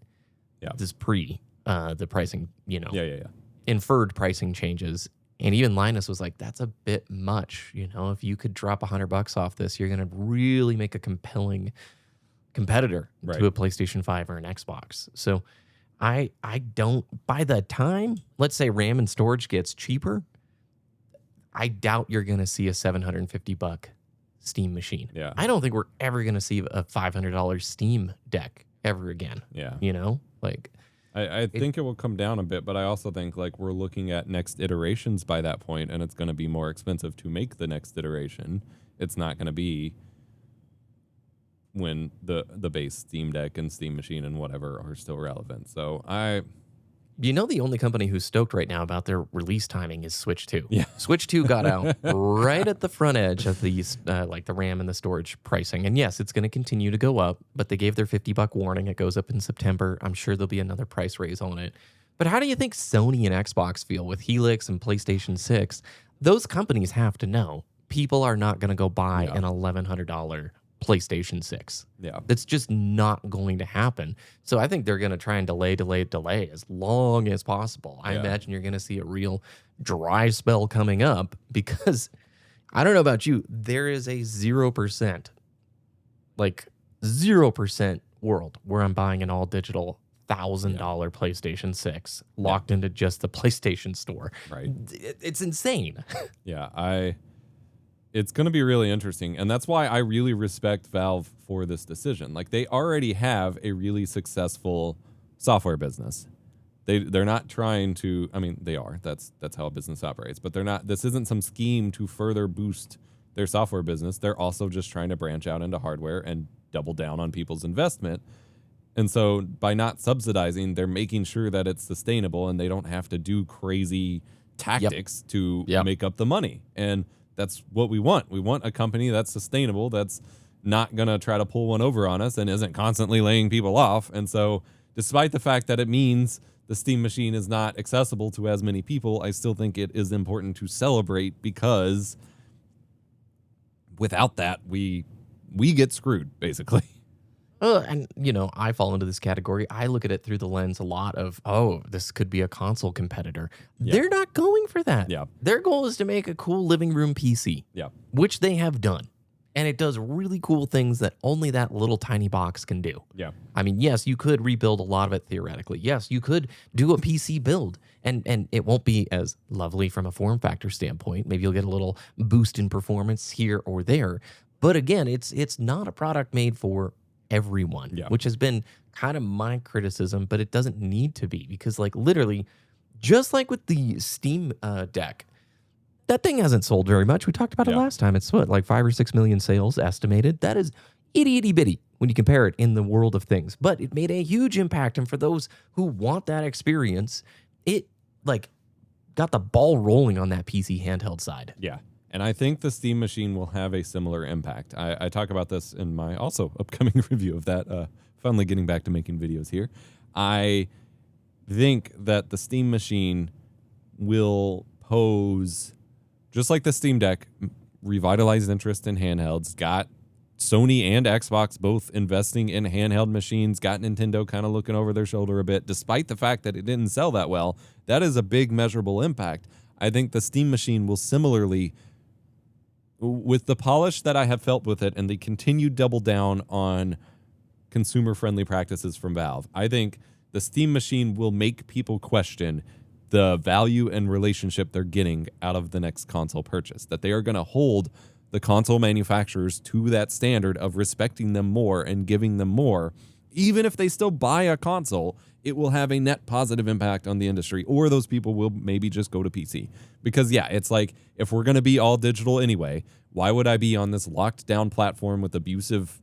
Yeah. This is pre the pricing, you know, Yeah. inferred pricing changes. And even Linus was like, that's a bit much. You know, if you could drop $100 off this, you're going to really make a compelling competitor to a PlayStation 5 or an Xbox. So I don't, by the time, let's say RAM and storage gets cheaper, I doubt you're going to see a $750 Steam machine. Yeah. I don't think we're ever going to see a $500 Steam deck ever again. Yeah. You know, like I think it will come down a bit, but I also think like we're looking at next iterations by that point, and it's going to be more expensive to make the next iteration. It's not going to be when the base Steam Deck and Steam Machine and whatever are still relevant. So you know, the only company who's stoked right now about their release timing is Switch 2. Yeah. Switch 2 got out right at the front edge of these, like the RAM and the storage pricing. And yes, it's going to continue to go up, but they gave their $50 warning. It goes up in September. I'm sure there'll be another price raise on it. But how do you think Sony and Xbox feel with Helix and PlayStation 6? Those companies have to know people are not going to go buy an $1,100 PlayStation 6. Yeah. It's just not going to happen. So I think they're going to try and delay as long as possible. I imagine you're going to see a real dry spell coming up because I don't know about you, there is a 0% world where I'm buying an all digital $1,000 PlayStation 6 locked into just the PlayStation Store. Right. It's insane. It's going to be really interesting, and that's why I really respect Valve for this decision. Like, they already have a really successful software business. They're not trying to, I mean, they are. That's how a business operates, but they're not, this isn't some scheme to further boost their software business. They're also just trying to branch out into hardware and double down on people's investment. And so by not subsidizing, they're making sure that it's sustainable and they don't have to do crazy tactics to make up the money. And that's what we want. We want a company that's sustainable, that's not going to try to pull one over on us and isn't constantly laying people off. And so despite the fact that it means the Steam Machine is not accessible to as many people, I still think it is important to celebrate because without that, we get screwed, basically. And, you know, I fall into this category. I look at it through the lens a lot of, this could be a console competitor. They're not going for that. Yeah. Their goal is to make a cool living room PC. Yeah. Which they have done. And it does really cool things that only that little tiny box can do. Yeah. I mean, yes, you could rebuild a lot of it theoretically. Yes, you could do a PC build, and it won't be as lovely from a form factor standpoint. Maybe you'll get a little boost in performance here or there. But again, it's not a product made for everyone, which has been kind of my criticism, but it doesn't need to be, because like literally, just like with the Steam Deck, that thing hasn't sold very much. We talked about it last time. It's what, like 5 or 6 million sales estimated. That is itty bitty when you compare it in the world of things. But it made a huge impact. And for those who want that experience, it like got the ball rolling on that PC handheld side. Yeah. And I think the Steam machine will have a similar impact. I talk about this in my also upcoming review of that. Finally getting back to making videos here. I think that the Steam machine will pose, just like the Steam Deck, revitalized interest in handhelds, got Sony and Xbox both investing in handheld machines, got Nintendo kind of looking over their shoulder a bit, despite the fact that it didn't sell that well. That is a big measurable impact. I think the Steam machine will similarly, with the polish that I have felt with it and the continued double down on consumer-friendly practices from Valve, I think the Steam machine will make people question the value and relationship they're getting out of the next console purchase, that they are going to hold the console manufacturers to that standard of respecting them more and giving them more. Even if they still buy a console, it will have a net positive impact on the industry, or those people will maybe just go to PC. Because yeah, it's like, if we're going to be all digital anyway, why would I be on this locked down platform with abusive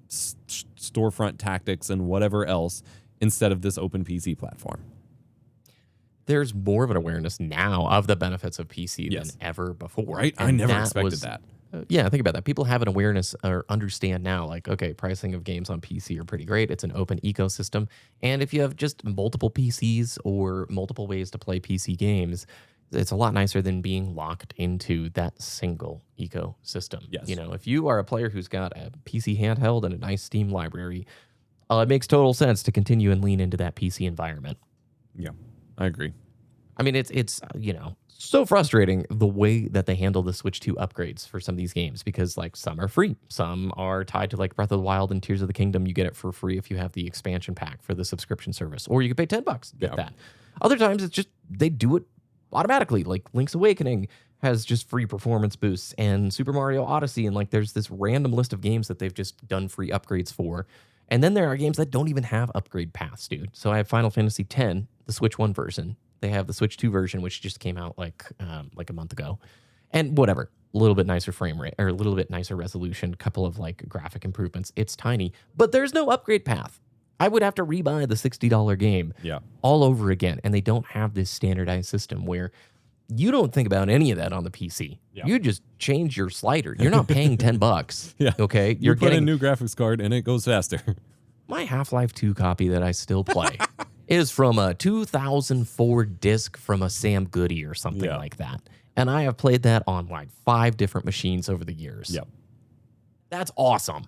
storefront tactics and whatever else instead of this open PC platform? There's more of an awareness now of the benefits of PC than ever before. Right? I never expected that. Yeah, think about that. People have an awareness or understand now, like, okay, pricing of games on PC are pretty great. It's an open ecosystem. And if you have just multiple PCs or multiple ways to play PC games, it's a lot nicer than being locked into that single ecosystem. Yes. You know, if you are a player who's got a PC handheld and a nice Steam library, it makes total sense to continue and lean into that PC environment. Yeah, I agree. I mean, it's you know, so frustrating the way that they handle the Switch 2 upgrades for some of these games, because like some are free, some are tied to like Breath of the Wild and Tears of the Kingdom. You get it for free if you have the expansion pack for the subscription service, or you can pay $10 to get that. Other times it's just they do it automatically. Like Link's Awakening has just free performance boosts, and Super Mario Odyssey, and like there's this random list of games that they've just done free upgrades for. And then there are games that don't even have upgrade paths, dude. So I have Final Fantasy X, the Switch 1 version. They have the Switch 2 version, which just came out like a month ago. And whatever, a little bit nicer frame rate, or a little bit nicer resolution, couple of like graphic improvements. It's tiny, but there's no upgrade path. I would have to rebuy the $60 game all over again. And they don't have this standardized system where you don't think about any of that on the PC. You just change your slider. You're not paying $10. Okay. You're getting a new graphics card and it goes faster. My Half-Life 2 copy that I still play is from a 2004 disc from a Sam Goody or something like that. And I have played that on like 5 different machines over the years. That's awesome.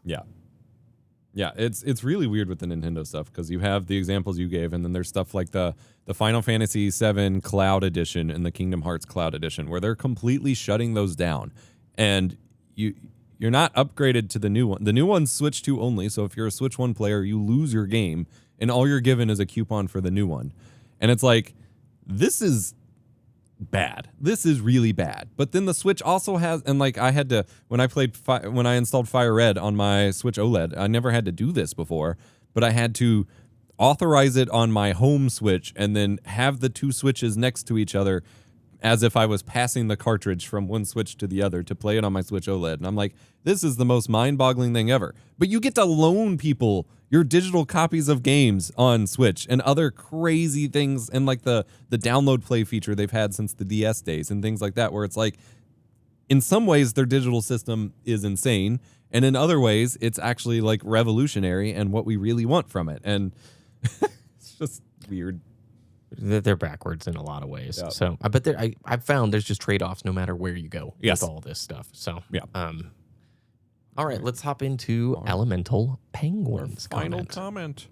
Yeah, it's really weird with the Nintendo stuff, because you have the examples you gave, and then there's stuff like the Final Fantasy VII Cloud Edition and the Kingdom Hearts Cloud Edition, where they're completely shutting those down. And you're not upgraded to the new one. The new one's Switch 2 only, so if you're a Switch 1 player, you lose your game, and all you're given is a coupon for the new one. And it's like, this is bad. This is really bad. But then the Switch also has, and like I had to, when I installed Fire Red on my Switch OLED, I never had to do this before, but I had to authorize it on my home Switch and then have the 2 switches next to each other as if I was passing the cartridge from one Switch to the other to play it on my Switch OLED. And I'm like, this is the most mind-boggling thing ever. But you get to loan people your digital copies of games on Switch and other crazy things, and like the download play feature they've had since the DS days and things like that, where it's like, in some ways their digital system is insane, and in other ways it's actually like revolutionary and what we really want from it. And it's just weird. They're backwards in a lot of ways. So, but I've found there's just trade-offs no matter where you go with all this stuff. So, all right, let's hop into Elemental Penguin's final comment.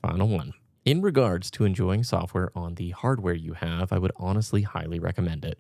Final one. In regards to enjoying software on the hardware you have, I would honestly highly recommend it.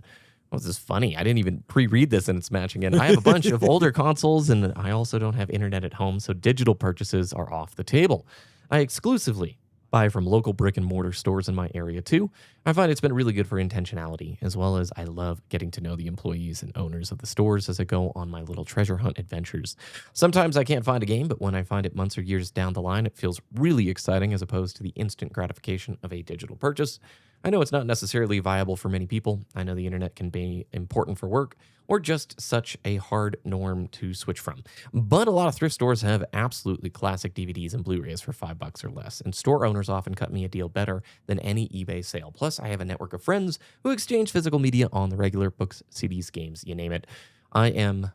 Oh, this is funny. I didn't even pre-read this and it's matching in. I have a bunch of older consoles and I also don't have internet at home, so digital purchases are off the table. I exclusively buy from local brick and mortar stores in my area too. I find it's been really good for intentionality, as well as I love getting to know the employees and owners of the stores as I go on my little treasure hunt adventures. Sometimes I can't find a game, but when I find it months or years down the line, it feels really exciting as opposed to the instant gratification of a digital purchase. I know it's not necessarily viable for many people. I know the internet can be important for work or just such a hard norm to switch from. But a lot of thrift stores have absolutely classic DVDs and Blu-rays for $5 or less, and store owners often cut me a deal better than any eBay sale. Plus, I have a network of friends who exchange physical media on the regular: books, CDs, games, you name it. I'm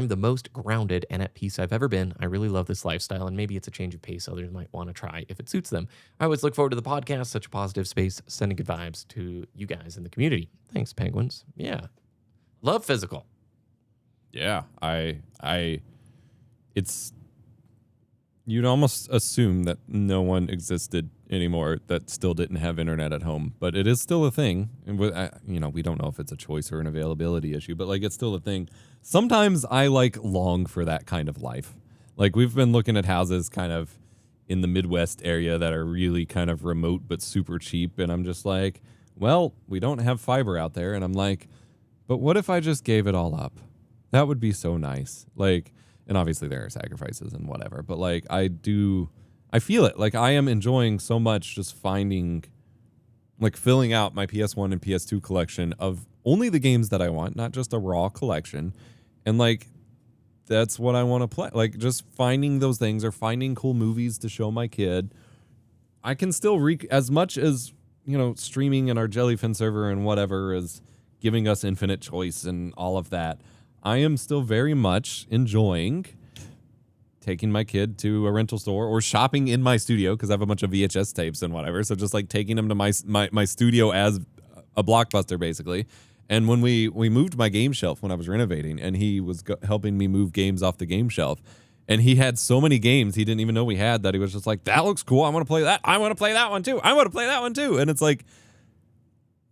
the most grounded and at peace I've ever been. I really love this lifestyle, and maybe it's a change of pace others might want to try if it suits them. I always look forward to the podcast, such a positive space, sending good vibes to you guys in the community. Thanks, penguins. Yeah. Love physical. Yeah, it's, you'd almost assume that no one existed anymore that still didn't have internet at home, but it is still a thing. And we don't know if it's a choice or an availability issue, but like it's still a thing. Sometimes I long for that kind of life. Like we've been looking at houses kind of in the Midwest area that are really kind of remote but super cheap, and I'm just like, well, we don't have fiber out there, and I'm like, but what if I just gave it all up? That would be so nice. And obviously there are sacrifices and whatever, but I feel it. I am enjoying so much just finding, filling out my PS1 and PS2 collection of only the games that I want, not just a raw collection. And that's what I want to play. Just finding those things or finding cool movies to show my kid. I can still as much as, streaming in our Jellyfin server and whatever is giving us infinite choice and all of that. I am still very much enjoying taking my kid to a rental store or shopping in my studio because I have a bunch of VHS tapes and whatever. So just taking him to my studio as a Blockbuster, basically. And when we moved my game shelf when I was renovating, and he was helping me move games off the game shelf, and he had so many games he didn't even know we had that he was just like, that looks cool. I want to play that. I want to play that one too. I want to play that one too. And it's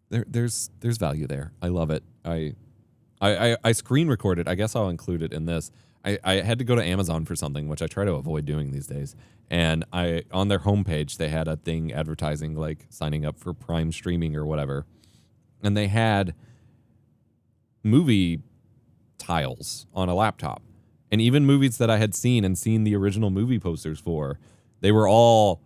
there's value there. I love it. I screen recorded. I guess I'll include it in this. I had to go to Amazon for something, which I try to avoid doing these days. And on their homepage, they had a thing advertising signing up for Prime streaming or whatever. And they had movie tiles on a laptop. And even movies that I had seen the original movie posters for, they all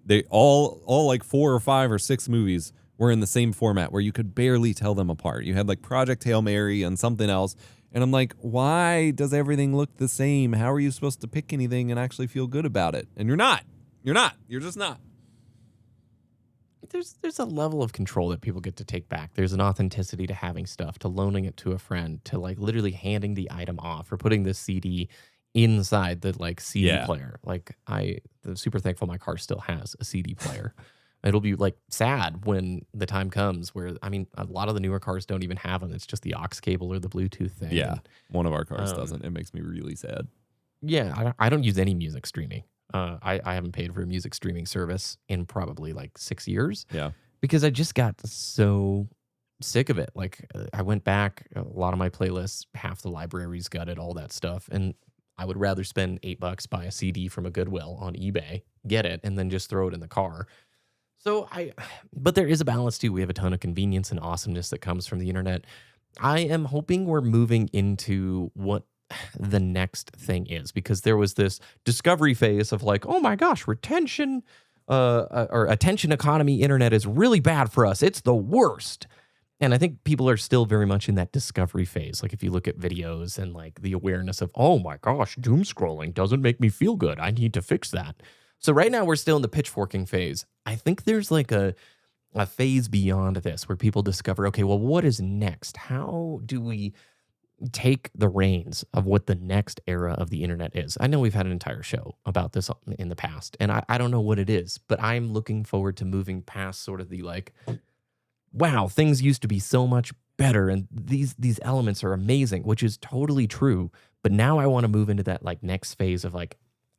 4 or 5 or 6 movies were in the same format where you could barely tell them apart. You had Project Hail Mary and something else. And I'm like, why does everything look the same? How are you supposed to pick anything and actually feel good about it? And you're not. You're just not. There's a level of control that people get to take back. There's an authenticity to having stuff, to loaning it to a friend, to literally handing the item off or putting the CD inside the CD player. I'm super thankful my car still has a CD player. It'll be sad when the time comes where, a lot of the newer cars don't even have them. It's just the aux cable or the Bluetooth thing. Yeah, one of our cars doesn't. It makes me really sad. Yeah, I don't use any music streaming. I haven't paid for a music streaming service in probably 6 years. Yeah. Because I just got so sick of it. I went back, a lot of my playlists, half the library's gutted, all that stuff. And I would rather spend $8, buy a CD from a Goodwill on eBay, get it, and then just throw it in the car. But there is a balance too. We have a ton of convenience and awesomeness that comes from the internet. I am hoping we're moving into what the next thing is, because there was this discovery phase of oh my gosh, retention or attention economy internet is really bad for us. It's the worst. And I think people are still very much in that discovery phase. If you look at videos and the awareness of, oh my gosh, doom scrolling doesn't make me feel good. I need to fix that. So right now we're still in the pitchforking phase. I think there's a phase beyond this where people discover, okay, well, what is next? How do we take the reins of what the next era of the internet is? I know we've had an entire show about this in the past, and I don't know what it is, but I'm looking forward to moving past sort of the wow, things used to be so much better, and these elements are amazing, which is totally true. But now I want to move into that next phase of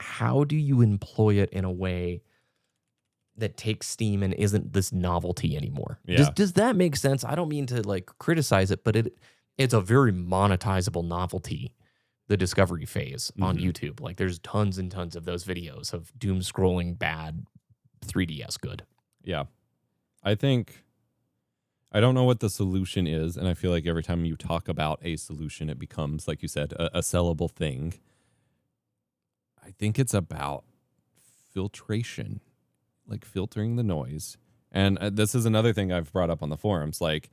how do you employ it in a way that takes Steam and isn't this novelty anymore. Yeah. Does that make sense? I don't mean to like criticize it, but it's a very monetizable novelty, the discovery phase on YouTube. Like there's tons and tons of those videos of doom scrolling bad 3DS good. Yeah. I don't know what the solution is, and I feel like every time you talk about a solution, it becomes, like you said, a sellable thing. I think it's about filtration, like filtering the noise. And this is another thing I've brought up on the forums. Like,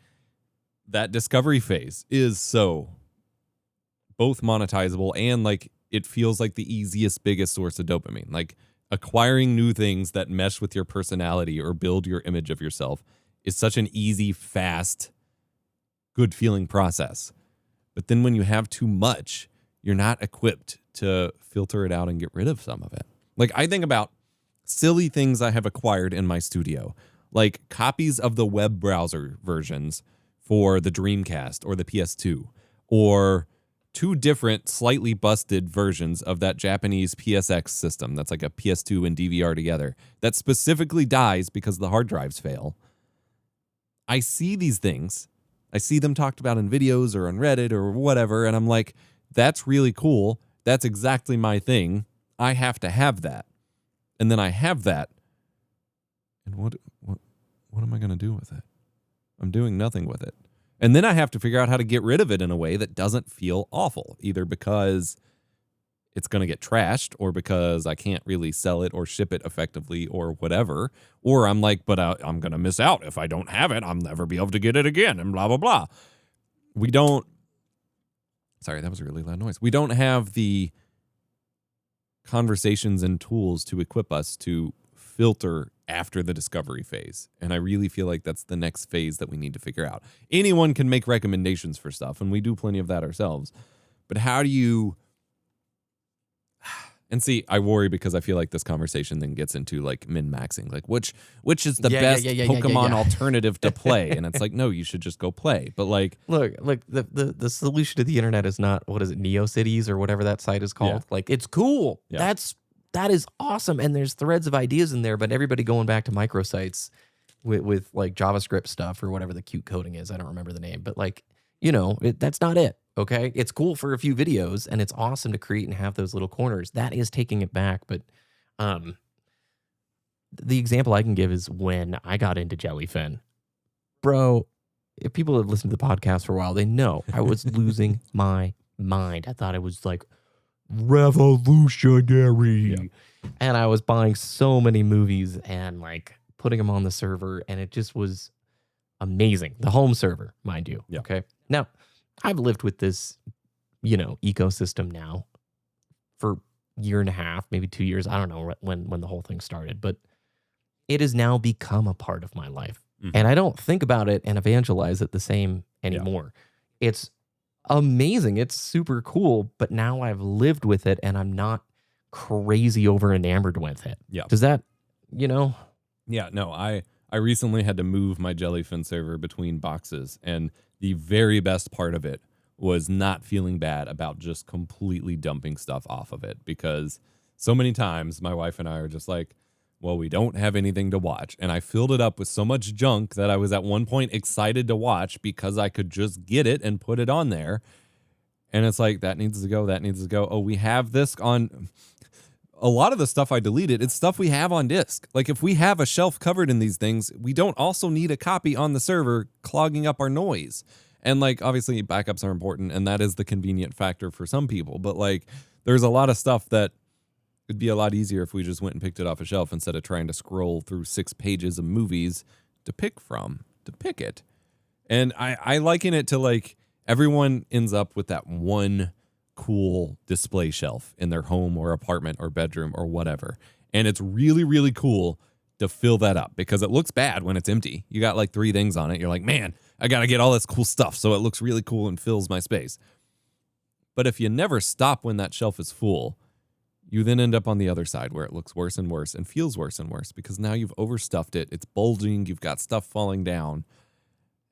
that discovery phase is so both monetizable and like it feels like the easiest, biggest source of dopamine. Like acquiring new things that mesh with your personality or build your image of yourself is such an easy, fast, good feeling process. But then when you have too much, you're not equipped to filter it out and get rid of some of it. Like I think about silly things I have acquired in my studio, like copies of the web browser versions for the Dreamcast or the PS2, or 2 different slightly busted versions of that Japanese PSX system that's like a PS2 and DVR together that specifically dies because the hard drives fail. I see these things. I see them talked about in videos or on Reddit or whatever, and I'm like, that's really cool. That's exactly my thing. I have to have that. And then I have that. And what am I going to do with it? I'm doing nothing with it. And then I have to figure out how to get rid of it in a way that doesn't feel awful, either because it's going to get trashed or because I can't really sell it or ship it effectively or whatever. Or I'm like, but I'm going to miss out. If I don't have it, I'll never be able to get it again and blah, blah, blah. Sorry, that was a really loud noise. We don't have the conversations and tools to equip us to filter after the discovery phase. And I really feel like that's the next phase that we need to figure out. Anyone can make recommendations for stuff, and we do plenty of that ourselves. But how do you... And see, I worry because I feel like this conversation then gets into like min-maxing, like which is the best Pokemon alternative to play, and it's like, no, you should just go play. But like, look, the solution to the internet is not, what is it, NeoCities or whatever that site is called. Yeah. Like it's cool. Yeah. That is awesome, and there's threads of ideas in there. But everybody going back to microsites with like JavaScript stuff or whatever the cute coding is. I don't remember the name, but like that's not it. Okay, it's cool for a few videos, and it's awesome to create and have those little corners. That is taking it back, but the example I can give is when I got into Jellyfin. Bro, if people have listened to the podcast for a while, they know I was losing my mind. I thought it was like revolutionary. Yeah. And I was buying so many movies and like putting them on the server, and it just was amazing. The home server, mind you. Yeah. Okay. Now, I've lived with this, ecosystem now for a year and a half, maybe 2 years. I don't know when the whole thing started, but it has now become a part of my life. Mm-hmm. And I don't think about it and evangelize it the same anymore. Yeah. It's amazing. It's super cool, but now I've lived with it and I'm not crazy over enamored with it. Yeah. Does that, Yeah, no, I recently had to move my Jellyfin server between boxes, and the very best part of it was not feeling bad about just completely dumping stuff off of it, because so many times my wife and I are just like, well, we don't have anything to watch. And I filled it up with so much junk that I was at one point excited to watch because I could just get it and put it on there. And it's like, that needs to go, that needs to go. Oh, we have this on... A lot of the stuff I deleted, it's stuff we have on disk. Like if we have a shelf covered in these things, we don't also need a copy on the server clogging up our noise. And like, obviously backups are important, and that is the convenient factor for some people. But like, there's a lot of stuff that it'd be a lot easier if we just went and picked it off a shelf instead of trying to scroll through 6 pages of movies to pick it. And I liken it to like, everyone ends up with that one cool display shelf in their home or apartment or bedroom or whatever. And it's really, really cool to fill that up because it looks bad when it's empty. You got like 3 things on it. You're like, man, I got to get all this cool stuff so it looks really cool and fills my space. But if you never stop when that shelf is full, you then end up on the other side where it looks worse and worse and feels worse and worse because now you've overstuffed it. It's bulging. You've got stuff falling down.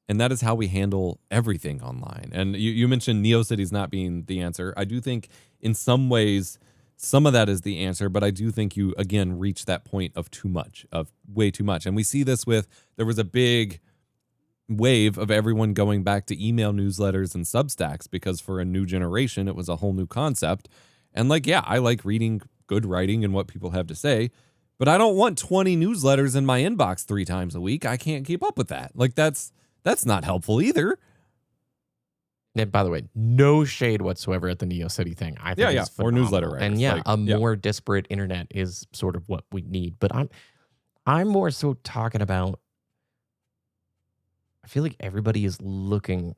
And that is how we handle everything online. And you mentioned NeoCities not being the answer. I do think in some ways some of that is the answer, but I do think you, again, reach that point of way too much. And we see this there was a big wave of everyone going back to email newsletters and Substacks because for a new generation, it was a whole new concept. And I like reading good writing and what people have to say, but I don't want 20 newsletters in my inbox 3 times a week. I can't keep up with that. That's not helpful either. And by the way, no shade whatsoever at the NeoCity thing. I think it's or phenomenal. newsletter writers. And a more disparate internet is sort of what we need. But I'm more so talking about, I feel like everybody is looking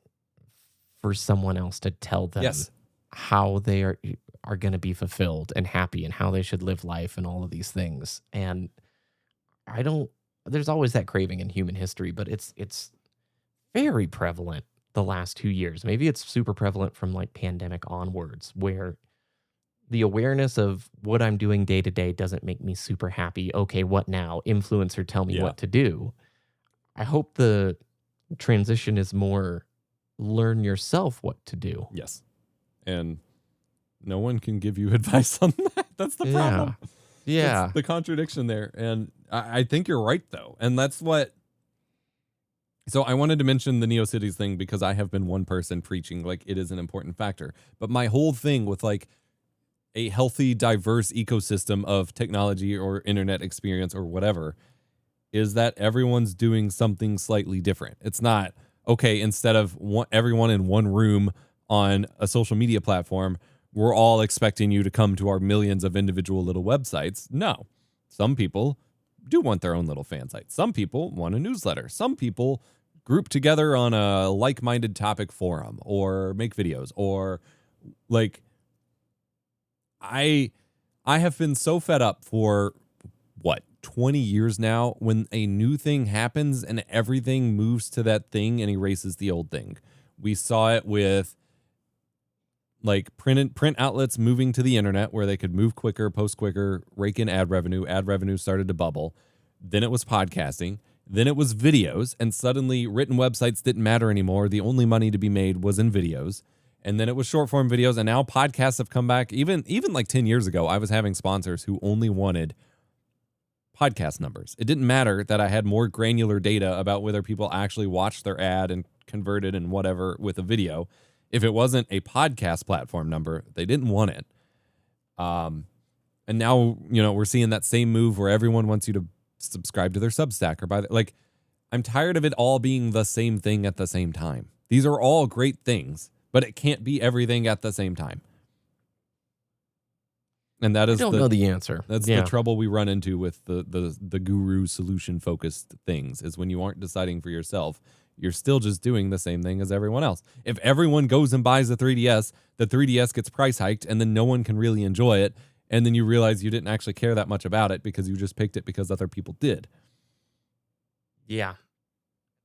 for someone else to tell them how they are going to be fulfilled and happy and how they should live life and all of these things. And there's always that craving in human history, but it's very prevalent the last 2 years. Maybe it's super prevalent from pandemic onwards, where the awareness of what I'm doing day to day doesn't make me super happy. Okay, what now? Influencer, tell me what to do. I hope the transition is more learn yourself what to do. Yes. And no one can give you advice on that. That's the problem. Yeah. That's the contradiction there. And I think you're right, though. And that's what. So I wanted to mention the NeoCities thing because I have been one person preaching it is an important factor. But my whole thing with a healthy, diverse ecosystem of technology or internet experience or whatever is that everyone's doing something slightly different. It's not, okay, instead of everyone in one room on a social media platform, we're all expecting you to come to our millions of individual little websites. No. Some people do want their own little fan site. Some people want a newsletter. Some people group together on a like-minded topic forum or make videos or I have been so fed up for 20 years now when a new thing happens and everything moves to that thing and erases the old thing. We saw it with print outlets moving to the internet where they could move quicker, post quicker, rake in ad revenue. Ad revenue started to bubble. Then it was podcasting. Then it was videos, and suddenly written websites didn't matter anymore. The only money to be made was in videos. And then it was short form videos, and now podcasts have come back. Even 10 years ago, I was having sponsors who only wanted podcast numbers. It didn't matter that I had more granular data about whether people actually watched their ad and converted and whatever with a video. If it wasn't a podcast platform number, they didn't want it. And now, we're seeing that same move where everyone wants you to subscribe to their Substack or buy I'm tired of it all being the same thing at the same time. These are all great things, but it can't be everything at the same time. And that is I don't know the answer. That's the trouble we run into with the guru solution focused things is when you aren't deciding for yourself, you're still just doing the same thing as everyone else. If everyone goes and buys a 3DS, the 3DS gets price hiked and then no one can really enjoy it. And then you realize you didn't actually care that much about it because you just picked it because other people did. Yeah.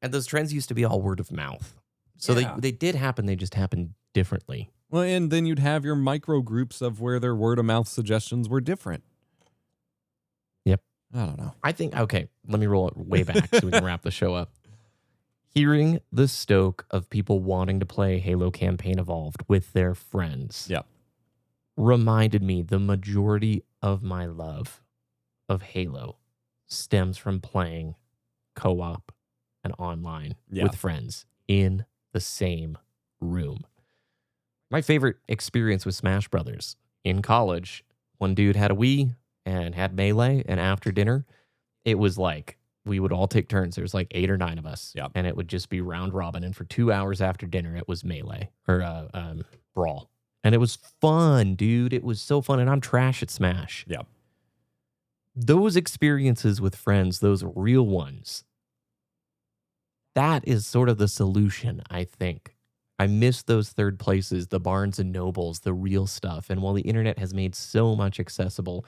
And those trends used to be all word of mouth. So they did happen. They just happened differently. Well, and then you'd have your micro groups of where their word of mouth suggestions were different. Yep. I don't know. I think, okay, let me roll it way back so we can wrap the show up. Hearing the stoke of people wanting to play Halo Campaign Evolved with their friends. Yep. Reminded me the majority of my love of Halo stems from playing co-op and online with friends in the same room. My favorite experience with Smash Brothers in college, one dude had a Wii and had Melee, and after dinner, it was we would all take turns. There was 8 or 9 of us, and it would just be round robin. And for 2 hours after dinner, it was Melee or Brawl. And it was fun, dude. It was so fun. And I'm trash at Smash. Yep. Those experiences with friends, those real ones, that is sort of the solution, I think. I miss those third places, the Barnes and Nobles, the real stuff. And while the internet has made so much accessible,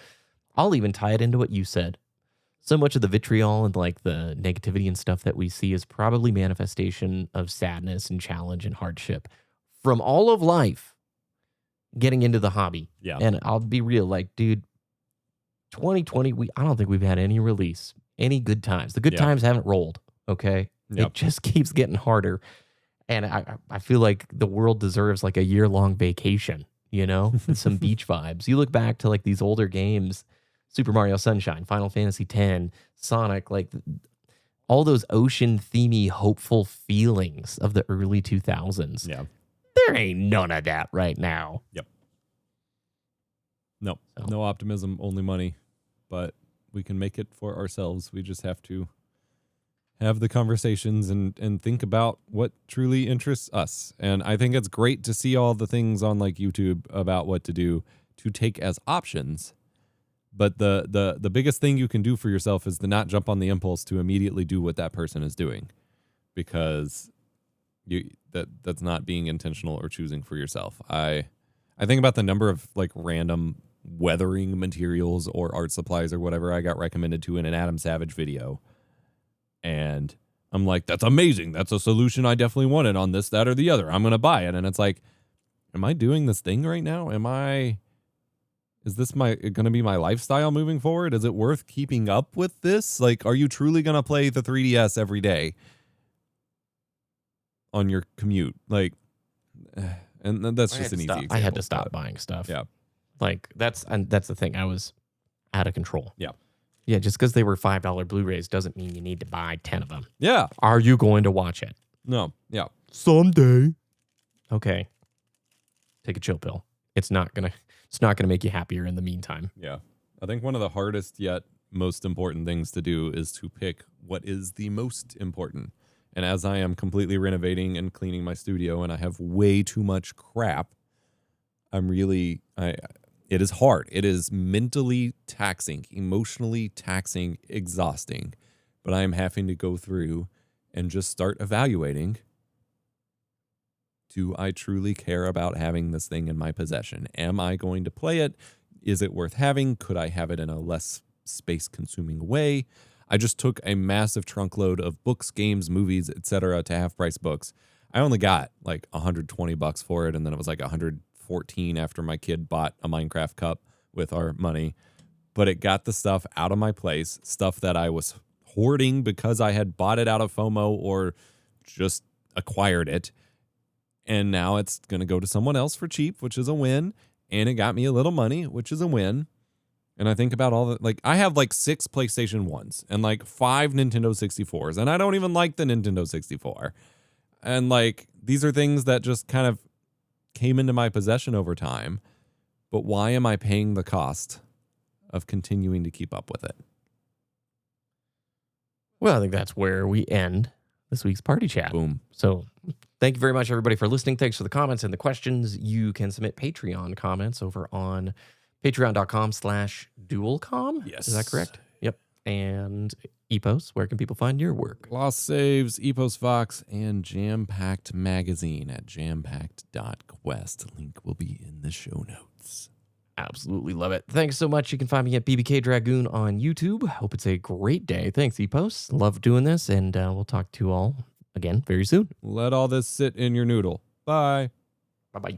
I'll even tie it into what you said. So much of the vitriol and the negativity and stuff that we see is probably manifestation of sadness and challenge and hardship from all of life. Getting into the hobby. Yeah. And I'll be real, dude, 2020, I don't think we've had any release, any good times. The good times haven't rolled, okay? Yep. It just keeps getting harder. And I feel like the world deserves a year-long vacation, you know, with some beach vibes. You look back to like these older games, Super Mario Sunshine, Final Fantasy X, Sonic, like all those ocean themey, hopeful feelings of the early 2000s. Yeah. There ain't none of that right now. Yep. No, So. no optimism, only money. But we can make it for ourselves. We just have to have the conversations and think about what truly interests us. And I think it's great to see all the things on like YouTube about what to do to take as options. But the biggest thing you can do for yourself is to not jump on the impulse to immediately do what that person is doing, because that's not being intentional or choosing for yourself. I think about the number of like random weathering materials or art supplies or whatever I got recommended to in an Adam Savage video. And I'm like, that's amazing. That's a solution I definitely wanted on this, that, or the other. I'm going to buy it. And it's like, am I doing this thing right now? Is this going to be my lifestyle moving forward? Is it worth keeping up with this? Like, are you truly going to play the 3DS every day on your commute? Like, and that's just an easy example. I had to stop buying stuff. Yeah. Like that's the thing. I was out of control. Yeah. Yeah. Just because they were $5 Blu-rays doesn't mean you need to buy 10 of them. Yeah. Are you going to watch it? No. Yeah. Someday. Okay. Take a chill pill. It's not gonna make you happier in the meantime. Yeah. I think one of the hardest yet most important things to do is to pick what is the most important. And as I am completely renovating and cleaning my studio and I have way too much crap, it is hard. It is mentally taxing, emotionally taxing, exhausting. But I am having to go through and just start evaluating, do I truly care about having this thing in my possession? Am I going to play it? Is it worth having? Could I have it in a less space-consuming way? I just took a massive trunk load of books, games, movies, etc. to half-price books. I only got like $120 for it, and then it was like $114 after my kid bought a Minecraft cup with our money. But it got the stuff out of my place, stuff that I was hoarding because I had bought it out of FOMO or just acquired it. And now it's going to go to someone else for cheap, which is a win. And it got me a little money, which is a win. And I think about all the, like, I have like 6 PlayStation 1s and like 5 Nintendo 64s. And I don't even like the Nintendo 64. And like, these are things that just kind of came into my possession over time. But why am I paying the cost of continuing to keep up with it? Well, I think that's where we end this week's party chat. Boom. So thank you very much, everybody, for listening. Thanks for the comments and the questions. You can submit Patreon comments over on patreon.com/dualcomm. Yes. Is that correct? Yep. And Epos, where can people find your work? Lost Saves, Epos Vox, and Jam Packed Magazine at jampacked.quest. Link will be in the show notes. Absolutely love it. Thanks so much. You can find me at BBK Dragoon on YouTube. Hope it's a great day. Thanks, Epos. Love doing this, and we'll talk to you all again very soon. Let all this sit in your noodle. Bye. Bye-bye.